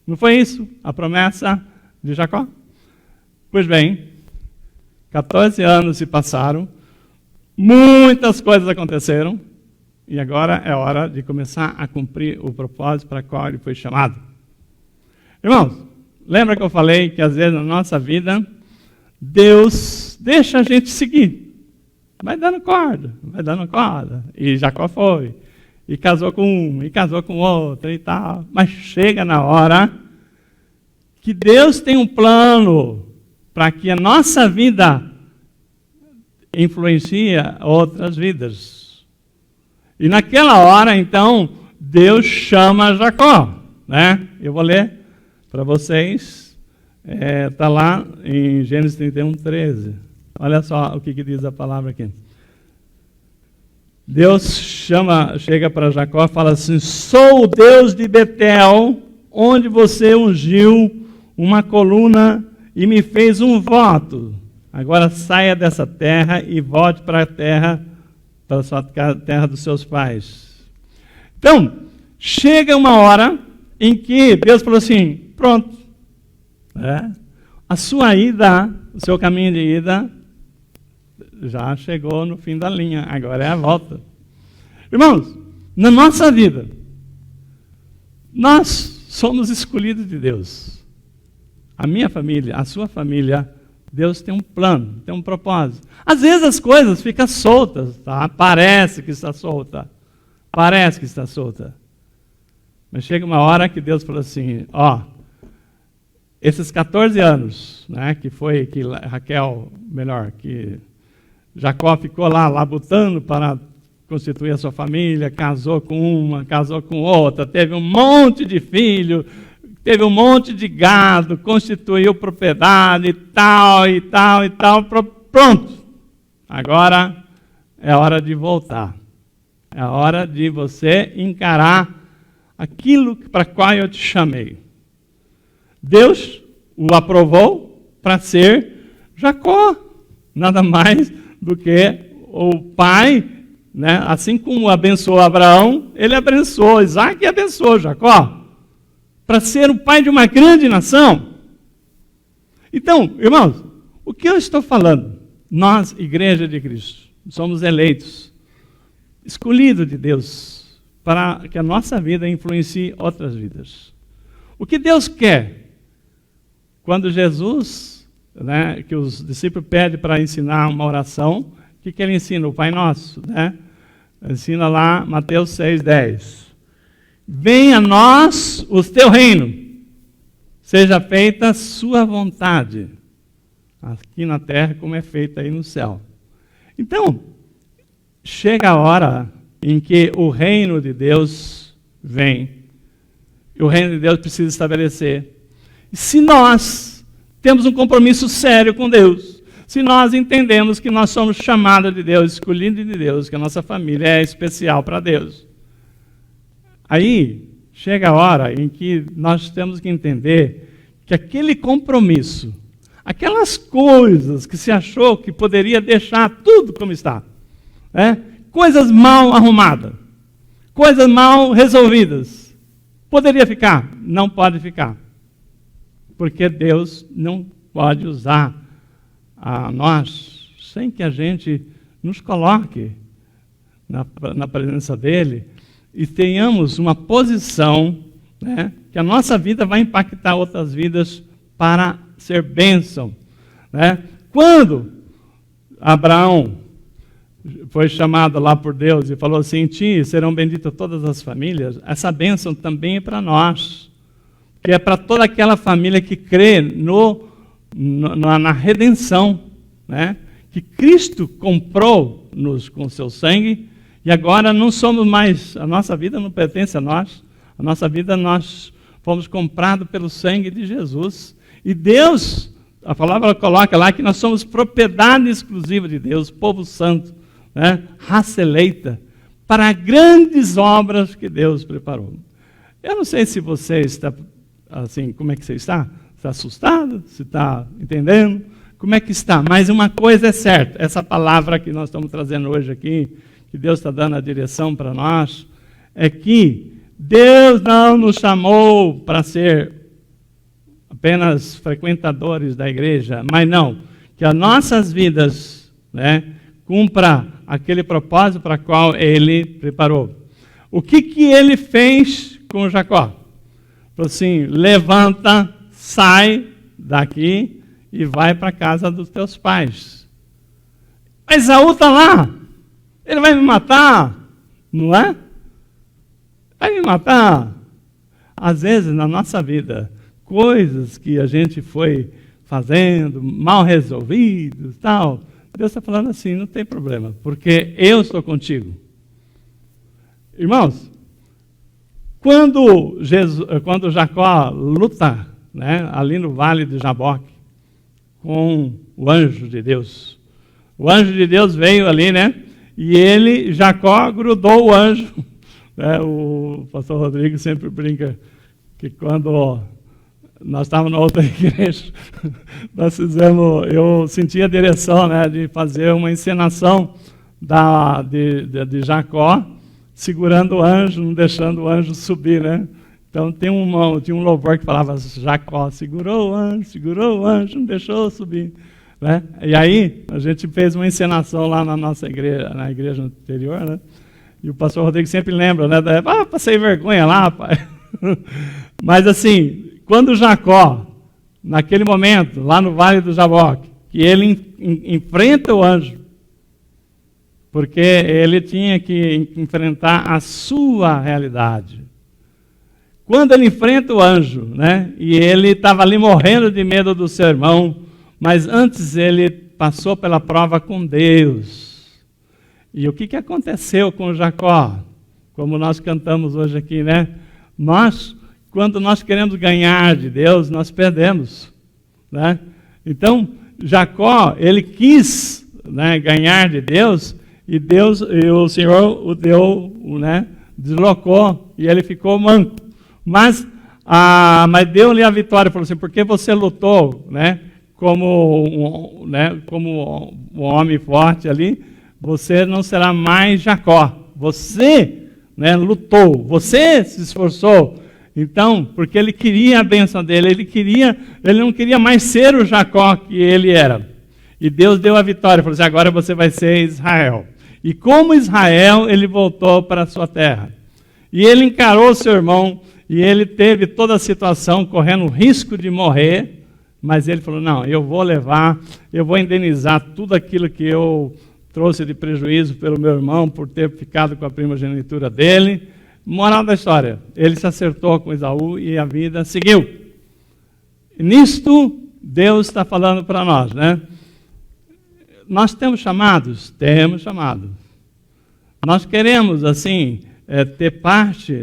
Não foi isso a promessa de Jacó? Pois bem, 14 anos se passaram, muitas coisas aconteceram, e agora é hora de começar a cumprir o propósito para o qual ele foi chamado. Irmãos, lembra que eu falei que às vezes na nossa vida, Deus deixa a gente seguir. Vai dando corda, vai dando corda. E Jacó foi, e casou com um, e casou com outro e tal. Mas chega na hora que Deus tem um plano para que a nossa vida influencie outras vidas. E naquela hora, então, Deus chama Jacó, né? Eu vou ler para vocês, está lá em Gênesis 31, 13. Olha só o que diz a palavra aqui. Deus chega para Jacó e fala assim, sou o Deus de Betel, onde você ungiu uma coluna e me fez um voto. Agora saia dessa terra e volte para a terra, para a sua terra dos seus pais. Então, chega uma hora em que Deus falou assim, pronto, a sua ida, o seu caminho de ida, já chegou no fim da linha, agora é a volta. Irmãos, na nossa vida, nós somos escolhidos de Deus. A minha família, a sua família, Deus tem um plano, tem um propósito. Às vezes as coisas ficam soltas, tá? Parece que está solta. Parece que está solta. Mas chega uma hora que Deus fala assim, ó, esses 14 anos, né, que Jacó ficou lá labutando para constituir a sua família, casou com uma, casou com outra, teve um monte de filhos, teve um monte de gado, constituiu propriedade e tal, e tal, e tal. Pronto. Agora é hora de voltar. É hora de você encarar aquilo para qual eu te chamei. Deus o aprovou para ser Jacó. Nada mais do que o pai, né? Assim como abençoou Abraão, ele abençoou Isaac e abençoou Jacó. Para ser o pai de uma grande nação. Então, irmãos, o que eu estou falando? Nós, Igreja de Cristo, somos eleitos, escolhidos de Deus, para que a nossa vida influencie outras vidas. O que Deus quer? Quando Jesus, né, que os discípulos pedem para ensinar uma oração, o que ele ensina? O Pai Nosso, né? Ensina lá Mateus 6,10. Venha a nós o teu reino, seja feita a sua vontade, aqui na terra como é feita aí no céu. Então, chega a hora em que o reino de Deus vem, e o reino de Deus precisa estabelecer. E se nós temos um compromisso sério com Deus, se nós entendemos que nós somos chamados de Deus, escolhidos de Deus, que a nossa família é especial para Deus, aí chega a hora em que nós temos que entender que aquele compromisso, aquelas coisas que se achou que poderia deixar tudo como está, coisas mal arrumadas, coisas mal resolvidas, poderia ficar? Não pode ficar. Porque Deus não pode usar a nós sem que a gente nos coloque na presença dEle e tenhamos uma posição, né, que a nossa vida vai impactar outras vidas para ser bênção. Né? Quando Abraão foi chamado lá por Deus e falou assim, em ti serão benditas todas as famílias, essa bênção também é para nós, que é para toda aquela família que crê na redenção, né? Que Cristo comprou-nos com seu sangue, e agora não somos mais, a nossa vida não pertence a nós, a nossa vida nós fomos comprados pelo sangue de Jesus. E Deus, a palavra coloca lá que nós somos propriedade exclusiva de Deus, povo santo, né? Raça eleita, para grandes obras que Deus preparou. Eu não sei se você está, assim, como é que você está? está assustado? Se está entendendo? Como é que está? Mas uma coisa é certa, essa palavra que nós estamos trazendo hoje aqui, que Deus está dando a direção para nós, é que Deus não nos chamou para ser apenas frequentadores da igreja, mas não, que as nossas vidas, né, cumpra aquele propósito para o qual Ele preparou. O que Ele fez com Jacó? Falou assim, levanta, sai daqui e vai para a casa dos teus pais. Mas Esaú está lá, ele vai me matar, não é? Vai me matar. Às vezes, na nossa vida, coisas que a gente foi fazendo, mal resolvidos, tal, Deus está falando assim, não tem problema, porque eu estou contigo. Irmãos, quando Jacó luta, né, ali no vale de Jaboque, com o anjo de Deus, o anjo de Deus veio ali, né, e Jacó grudou o anjo. O pastor Rodrigo sempre brinca que quando nós estávamos na outra igreja, eu senti a direção, né, de fazer uma encenação de Jacó segurando o anjo, não deixando o anjo subir, né? Então tinha um louvor que falava Jacó segurou o anjo, não deixou subir, né? E aí a gente fez uma encenação lá na nossa igreja, na igreja anterior, né? E o pastor Rodrigo sempre lembra, né? Passei vergonha lá, pai. Mas assim, quando Jacó, naquele momento, lá no Vale do Jaboque, que ele enfrenta o anjo, porque ele tinha que enfrentar a sua realidade. Quando ele enfrenta o anjo, né? E ele estava ali morrendo de medo do seu irmão, mas antes ele passou pela prova com Deus. E o que aconteceu com Jacó? Como nós cantamos hoje aqui, né? Quando nós queremos ganhar de Deus, nós perdemos, né? Então, Jacó, ele quis, né, ganhar de Deus, e o Senhor o deu, né, deslocou, e ele ficou manco. Mas deu-lhe a vitória, falou assim, porque você lutou, né, como um homem forte ali, você não será mais Jacó. Você, né, lutou, você se esforçou. Então, porque ele queria a bênção dele, ele não queria mais ser o Jacó que ele era. E Deus deu a vitória, falou assim, agora você vai ser Israel. E como Israel, ele voltou para a sua terra. E ele encarou seu irmão, e ele teve toda a situação, correndo o risco de morrer, mas ele falou, não, eu vou indenizar tudo aquilo que eu trouxe de prejuízo pelo meu irmão, por ter ficado com a primogenitura dele. Moral da história, ele se acertou com Esaú e a vida seguiu. E nisto, Deus está falando para nós, né? Nós temos chamados? Temos chamados. Nós queremos, assim, ter parte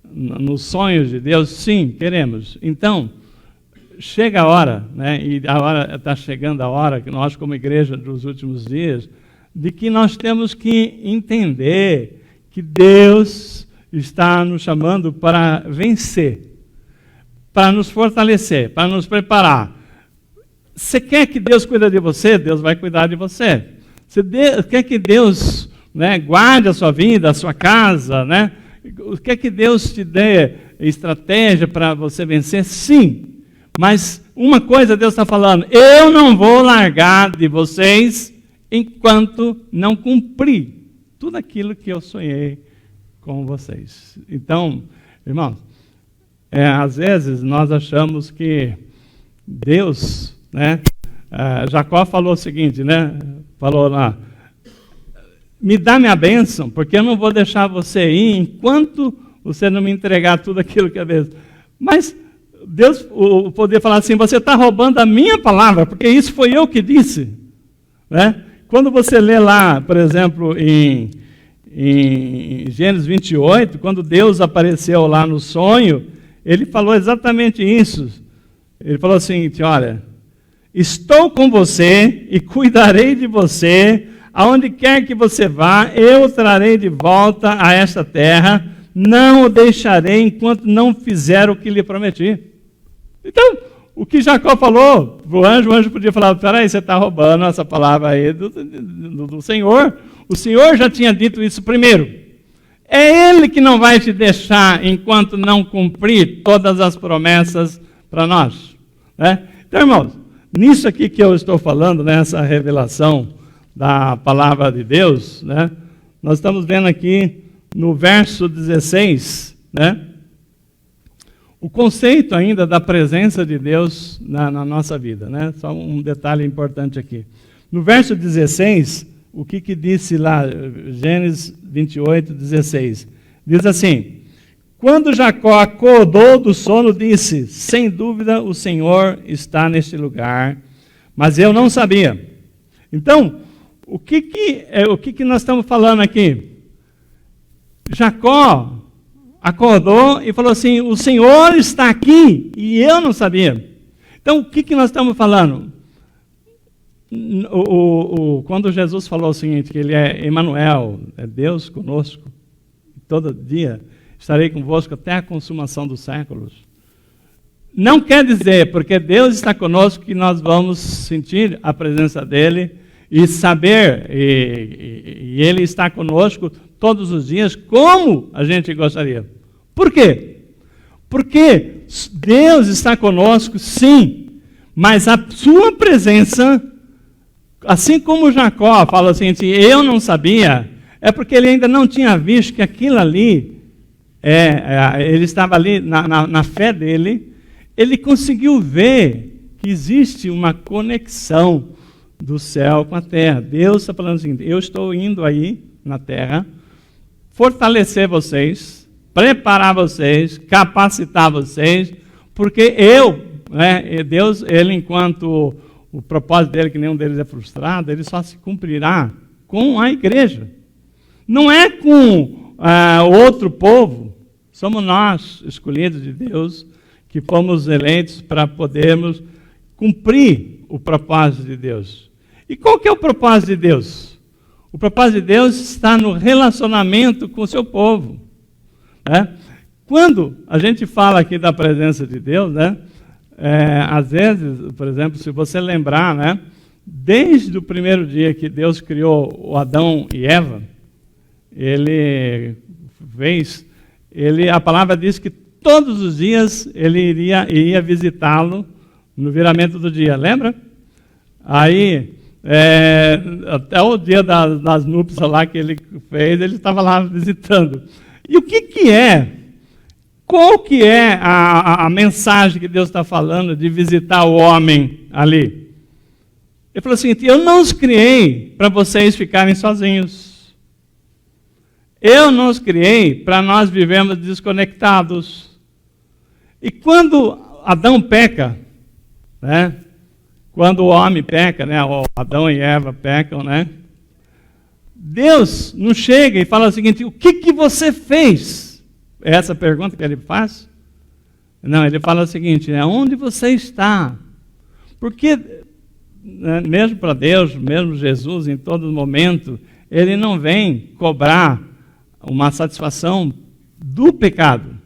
nos sonhos de Deus? Sim, queremos. Então, chega a hora, né? E está chegando a hora que nós, como igreja dos últimos dias, de que nós temos que entender que Deus está nos chamando para vencer, para nos fortalecer, para nos preparar. Você quer que Deus cuide de você? Deus vai cuidar de você. Você quer que Deus, né, guarde a sua vida, a sua casa, né? Quer que Deus te dê estratégia para você vencer? Sim. Mas uma coisa Deus está falando, eu não vou largar de vocês enquanto não cumprir tudo aquilo que eu sonhei com vocês. Então, irmãos, às vezes nós achamos que Deus, né? Jacó falou o seguinte, né? Falou lá, me dá minha bênção, porque eu não vou deixar você ir enquanto você não me entregar tudo aquilo que é bênção. Mas Deus poderia falar assim, você está roubando a minha palavra, porque isso foi eu que disse, né? Quando você lê lá, por exemplo, em Gênesis 28, quando Deus apareceu lá no sonho, ele falou exatamente isso. Ele falou assim, olha, estou com você e cuidarei de você, aonde quer que você vá, eu o trarei de volta a esta terra, não o deixarei enquanto não fizer o que lhe prometi. Então, o que Jacó falou para o anjo podia falar, peraí, você está roubando essa palavra aí do Senhor. O Senhor já tinha dito isso primeiro. É Ele que não vai te deixar enquanto não cumprir todas as promessas para nós. Né? Então, irmãos, nisso aqui que eu estou falando, nessa revelação da palavra de Deus, né? Nós estamos vendo aqui no verso 16, né? O conceito ainda da presença de Deus na nossa vida, né? Só um detalhe importante aqui. No verso 16, o que disse lá, Gênesis 28, 16? Diz assim: quando Jacó acordou do sono, disse, sem dúvida o Senhor está neste lugar, mas eu não sabia. Então, o que nós estamos falando aqui? Jacó acordou e falou assim, o Senhor está aqui e eu não sabia. Então, o que nós estamos falando? Quando Jesus falou o seguinte, que Ele é Emanuel, é Deus conosco, todo dia estarei convosco até a consumação dos séculos. Não quer dizer, porque Deus está conosco, que nós vamos sentir a presença dEle e saber, e Ele está conosco todos os dias, como a gente gostaria. Por quê? Porque Deus está conosco, sim, mas a sua presença, assim como Jacó fala assim, eu não sabia, é porque ele ainda não tinha visto que aquilo ali, ele estava ali na fé dele, ele conseguiu ver que existe uma conexão do céu com a terra. Deus está falando assim, eu estou indo aí na terra, fortalecer vocês, preparar vocês, capacitar vocês, porque Deus, Ele enquanto o propósito dele, que nenhum deles é frustrado, ele só se cumprirá com a igreja. Não é com outro povo, somos nós, escolhidos de Deus, que fomos eleitos para podermos cumprir o propósito de Deus. E qual que é o propósito de Deus? O propósito de Deus está no relacionamento com o seu povo. Né? Quando a gente fala aqui da presença de Deus, né? Às vezes, por exemplo, se você lembrar, né? Desde o primeiro dia que Deus criou o Adão e Eva, a palavra diz que todos os dias ele iria visitá-lo no viramento do dia, lembra? Aí, até o dia das núpcias lá que ele fez, ele estava lá visitando. E o que é? Qual que é a mensagem que Deus está falando de visitar o homem ali? Ele falou assim, eu não os criei para vocês ficarem sozinhos. Eu não os criei para nós vivermos desconectados. E quando Adão peca, né? Quando o homem peca, né? Adão e Eva pecam, né? Deus não chega e fala o seguinte, o que você fez? É essa pergunta que ele faz? Não, ele fala o seguinte, onde você está? Porque, né, mesmo para Deus, mesmo Jesus, em todo momento, ele não vem cobrar uma satisfação do pecado,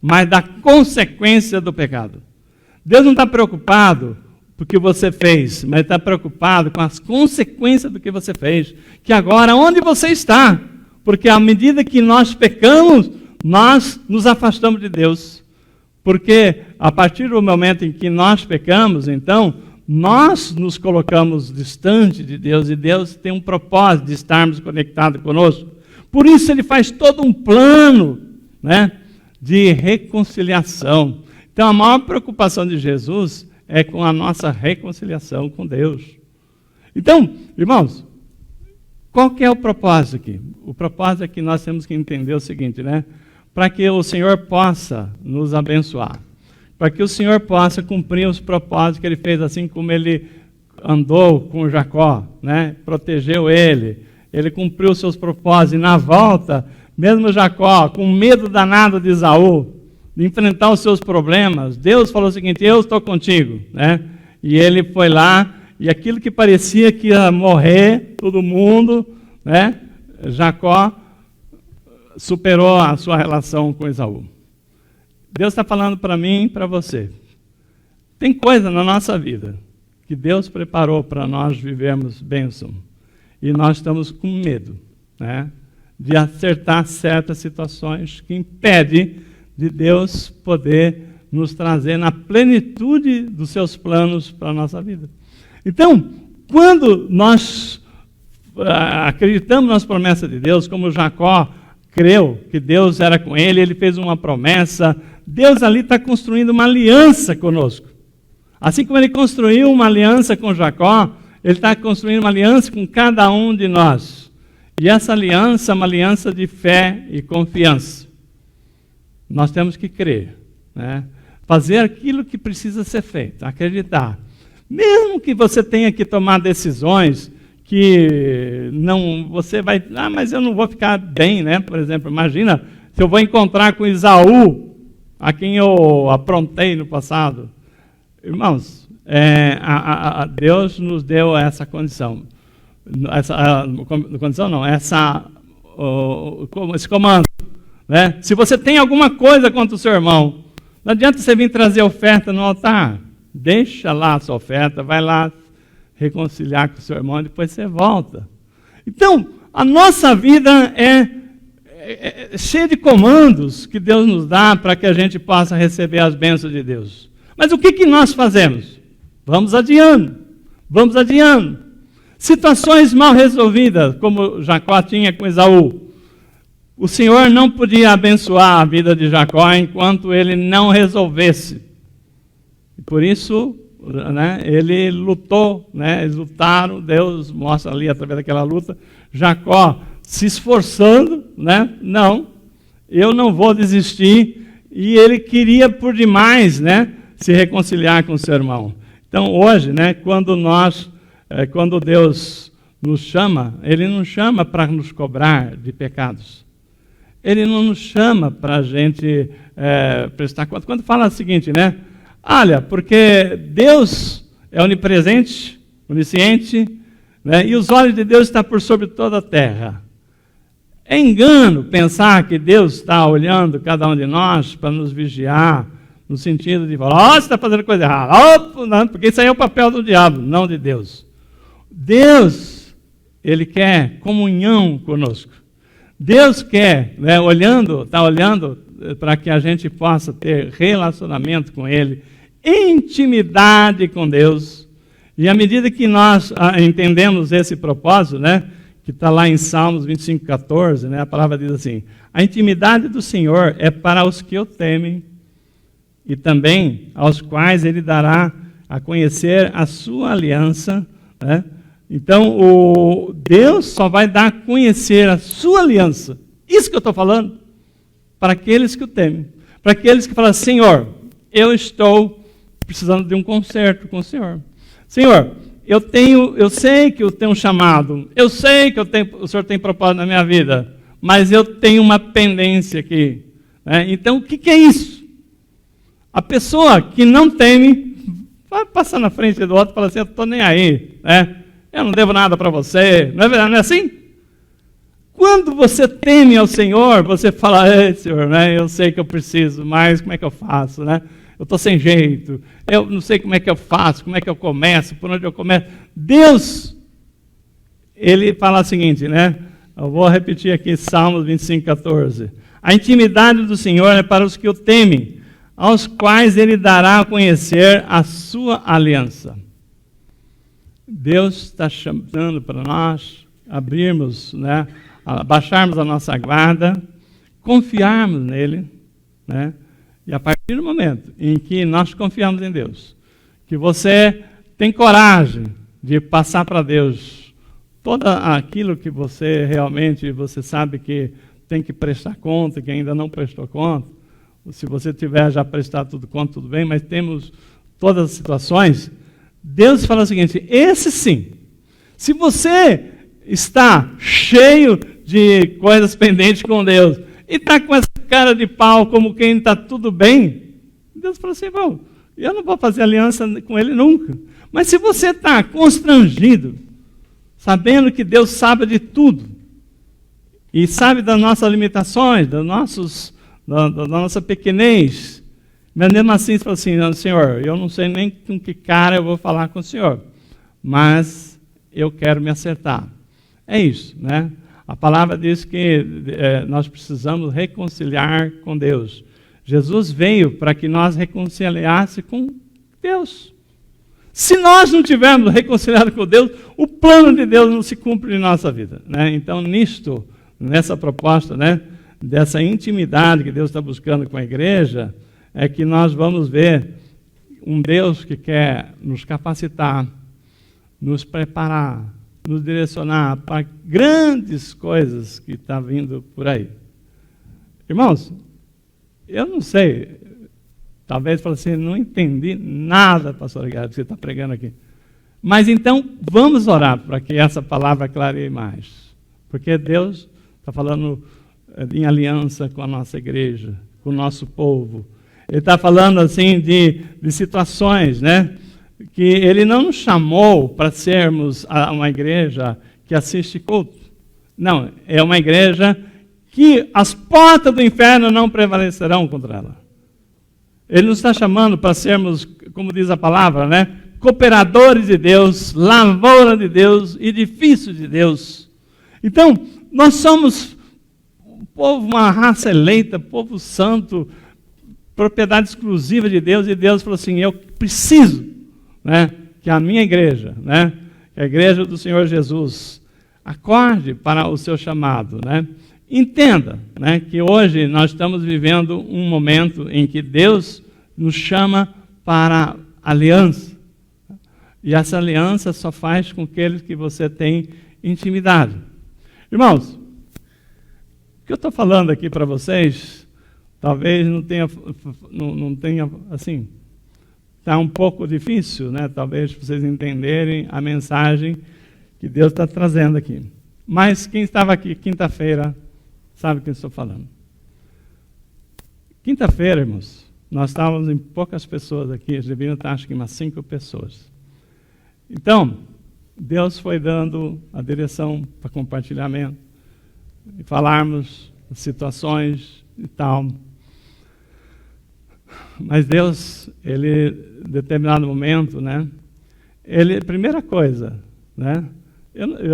mas da consequência do pecado. Deus não está preocupado com o que você fez, mas está preocupado com as consequências do que você fez. Que agora, onde você está? Porque à medida que nós pecamos, nós nos afastamos de Deus. Porque a partir do momento em que nós pecamos, então, nós nos colocamos distante de Deus e Deus tem um propósito de estarmos conectados conosco. Por isso ele faz todo um plano, né, de reconciliação. Então a maior preocupação de Jesus é com a nossa reconciliação com Deus. Então, irmãos, qual que é o propósito aqui? O propósito é que nós temos que entender o seguinte, né? Para que o Senhor possa nos abençoar, para que o Senhor possa cumprir os propósitos que Ele fez, assim como Ele andou com Jacó, né? Protegeu ele cumpriu os seus propósitos, e na volta, mesmo Jacó, com medo danado de Esaú, de enfrentar os seus problemas, Deus falou o seguinte, eu estou contigo, né? E ele foi lá, e aquilo que parecia que ia morrer todo mundo, né? Jacó superou a sua relação com Esaú. Deus está falando para mim e para você. Tem coisa na nossa vida que Deus preparou para nós vivermos bênção. E nós estamos com medo, né, de acertar certas situações que impedem de Deus poder nos trazer na plenitude dos seus planos para a nossa vida. Então, quando nós acreditamos nas promessas de Deus, como Jacó creu que Deus era com ele, ele fez uma promessa, Deus ali está construindo uma aliança conosco. Assim como ele construiu uma aliança com Jacó, ele está construindo uma aliança com cada um de nós. E essa aliança é uma aliança de fé e confiança. Nós temos que crer, né? Fazer aquilo que precisa ser feito, acreditar. Mesmo que você tenha que tomar decisões que não, você vai, mas eu não vou ficar bem, né? Por exemplo, imagina se eu vou encontrar com Esaú, a quem eu aprontei no passado. Irmãos, Deus nos deu essa condição. Condição não, esse comando, né? Se você tem alguma coisa contra o seu irmão, não adianta você vir trazer oferta no altar. Deixa lá a sua oferta, vai lá reconciliar com o seu irmão e depois você volta. Então, a nossa vida é cheia de comandos que Deus nos dá para que a gente possa receber as bênçãos de Deus. Mas o que nós fazemos? Vamos adiando, vamos adiando. Situações mal resolvidas, como Jacó tinha com Esaú. O Senhor não podia abençoar a vida de Jacó enquanto ele não resolvesse. E por isso, né, ele lutou, né, eles lutaram, Deus mostra ali através daquela luta, Jacó se esforçando, né, não, eu não vou desistir, e ele queria por demais, né, se reconciliar com o seu irmão. Então hoje, né, quando Deus nos chama, Ele não chama para nos cobrar de pecados. Ele não nos chama para a gente prestar conta. Quando fala o seguinte, né? Olha, porque Deus é onipresente, onisciente, né, e os olhos de Deus estão por sobre toda a terra. É engano pensar que Deus está olhando cada um de nós para nos vigiar, no sentido de falar, você está fazendo coisa errada, não, porque isso aí é o papel do diabo, não de Deus. Deus, Ele quer comunhão conosco. Deus quer, né, está olhando para que a gente possa ter relacionamento com Ele, intimidade com Deus. E à medida que nós entendemos esse propósito, né, que está lá em Salmos 25:14, né, a palavra diz assim, a intimidade do Senhor é para os que o temem, e também aos quais Ele dará a conhecer a sua aliança, né? Então, Deus só vai dar a conhecer a sua aliança, isso que eu estou falando, para aqueles que o temem, para aqueles que falam, Senhor, eu estou precisando de um conserto com o Senhor. Senhor, eu sei que eu tenho um chamado, eu sei que o Senhor tem propósito na minha vida, mas eu tenho uma pendência aqui, né? Então, o que é isso? A pessoa que não teme, vai passar na frente do outro e fala assim, eu estou nem aí, né? Eu não devo nada para você, não é verdade? Não é assim? Quando você teme ao Senhor, você fala, Senhor, né, eu sei que eu preciso, mas como é que eu faço, né? Eu estou sem jeito, eu não sei como é que eu faço, como é que eu começo, por onde eu começo. Deus, Ele fala o seguinte, né? Eu vou repetir aqui, Salmos 25:14. A intimidade do Senhor é para os que o temem, aos quais Ele dará a conhecer a sua aliança. Deus está chamando para nós abrirmos, né, abaixarmos a nossa guarda, confiarmos nele, né, e a partir do momento em que nós confiamos em Deus, que você tem coragem de passar para Deus todo aquilo que você realmente, você sabe que tem que prestar conta, que ainda não prestou conta, se você tiver já prestado tudo conta, tudo bem, mas temos todas as situações. Deus fala o seguinte, esse sim, se você está cheio de coisas pendentes com Deus, e está com essa cara de pau como quem está tudo bem, Deus fala assim, bom, eu não vou fazer aliança com ele nunca. Mas se você está constrangido, sabendo que Deus sabe de tudo, e sabe das nossas limitações, da nossa pequenez, Mas mesmo assim, você fala assim, não, Senhor, eu não sei nem com que cara eu vou falar com o Senhor, mas eu quero me acertar. É isso, né? A palavra diz que nós precisamos reconciliar com Deus. Jesus veio para que nós reconciliássemos com Deus. Se nós não tivermos reconciliado com Deus, o plano de Deus não se cumpre em nossa vida, né? Então, nessa proposta, né, dessa intimidade que Deus está buscando com a igreja, é que nós vamos ver um Deus que quer nos capacitar, nos preparar, nos direcionar para grandes coisas que estão vindo por aí. Irmãos, eu não sei, talvez fale assim, não entendi nada, pastor Guilherme, que você está pregando aqui. Mas então, vamos orar para que essa palavra clareie mais. Porque Deus está falando em aliança com a nossa igreja, com o nosso povo. Ele está falando assim de situações, né? Que Ele não nos chamou para sermos uma igreja que assiste culto. Não, é uma igreja que as portas do inferno não prevalecerão contra ela. Ele nos está chamando para sermos, como diz a palavra, né? Cooperadores de Deus, lavoura de Deus, edifício de Deus. Então, nós somos um povo, uma raça eleita, povo santo, propriedade exclusiva de Deus, e Deus falou assim, eu preciso, né, que a minha igreja, né, que a igreja do Senhor Jesus, acorde para o seu chamado, né? Entenda, né, que hoje nós estamos vivendo um momento em que Deus nos chama para aliança. E essa aliança só faz com aqueles que você tem intimidade. Irmãos, o que eu estou falando aqui para vocês, talvez não tenha assim, está um pouco difícil, né? Talvez para vocês entenderem a mensagem que Deus está trazendo aqui. Mas quem estava aqui quinta-feira, sabe o que eu estou falando. Quinta-feira, irmãos, nós estávamos em poucas pessoas aqui, deveriam estar acho que umas 5 pessoas. Então, Deus foi dando a direção para compartilhamento, e falarmos situações e tal. Mas Deus, Ele, em determinado momento, né, primeira coisa, né,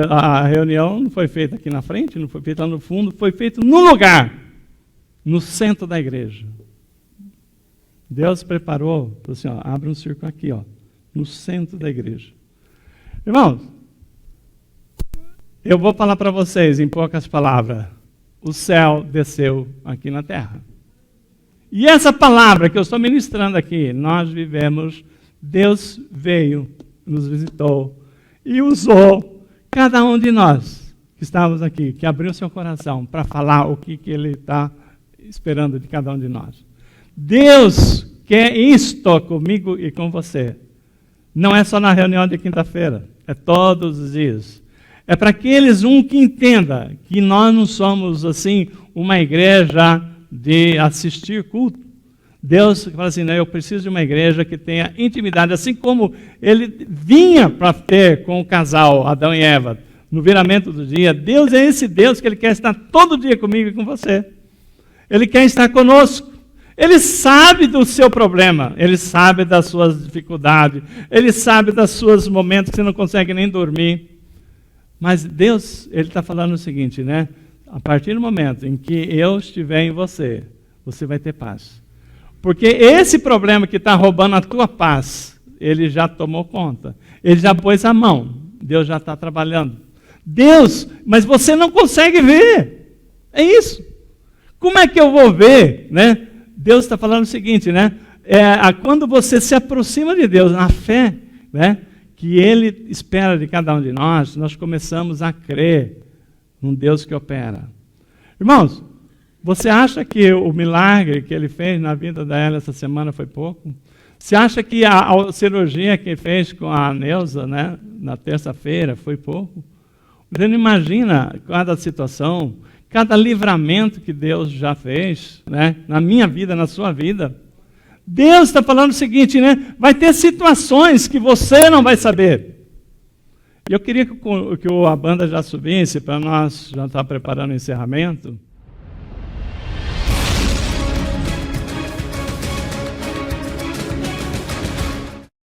a reunião não foi feita aqui na frente, não foi feita lá no fundo, foi feita no lugar, no centro da igreja. Deus preparou, falou assim, ó, abre um círculo aqui, ó, no centro da igreja. Irmãos, eu vou falar para vocês, em poucas palavras, o céu desceu aqui na terra. E essa palavra que eu estou ministrando aqui, nós vivemos, Deus veio, nos visitou e usou cada um de nós que estávamos aqui, que abriu seu coração para falar o que Ele está esperando de cada um de nós. Deus quer isto comigo e com você. Não é só na reunião de quinta-feira, é todos os dias. É para aqueles que entenda que nós não somos assim uma igreja de assistir culto. Deus fala assim, não, eu preciso de uma igreja que tenha intimidade, assim como Ele vinha para ter com o casal Adão e Eva no viramento do dia. Deus é esse Deus que Ele quer estar todo dia comigo e com você. Ele quer estar conosco. Ele sabe do seu problema, Ele sabe das suas dificuldades, Ele sabe dos seus momentos que você não consegue nem dormir. Mas Deus, Ele está falando o seguinte, né? A partir do momento em que eu estiver em você, você vai ter paz. Porque esse problema que está roubando a tua paz, Ele já tomou conta. Ele já pôs a mão. Deus já está trabalhando. Deus, mas você não consegue ver. É isso. Como é que eu vou ver, né? Deus está falando o seguinte, né? Quando você se aproxima de Deus na fé, né? Que Ele espera de cada um de nós, nós começamos a crer num Deus que opera. Irmãos, você acha que o milagre que Ele fez na vida da Ela essa semana foi pouco? Você acha que a cirurgia que Ele fez com a Neuza, né, na terça-feira, foi pouco? Você não imagina cada situação, cada livramento que Deus já fez, né, na minha vida, na sua vida. Deus está falando o seguinte, né? Vai ter situações que você não vai saber. Eu queria que a banda já subisse para nós já estar preparando o encerramento.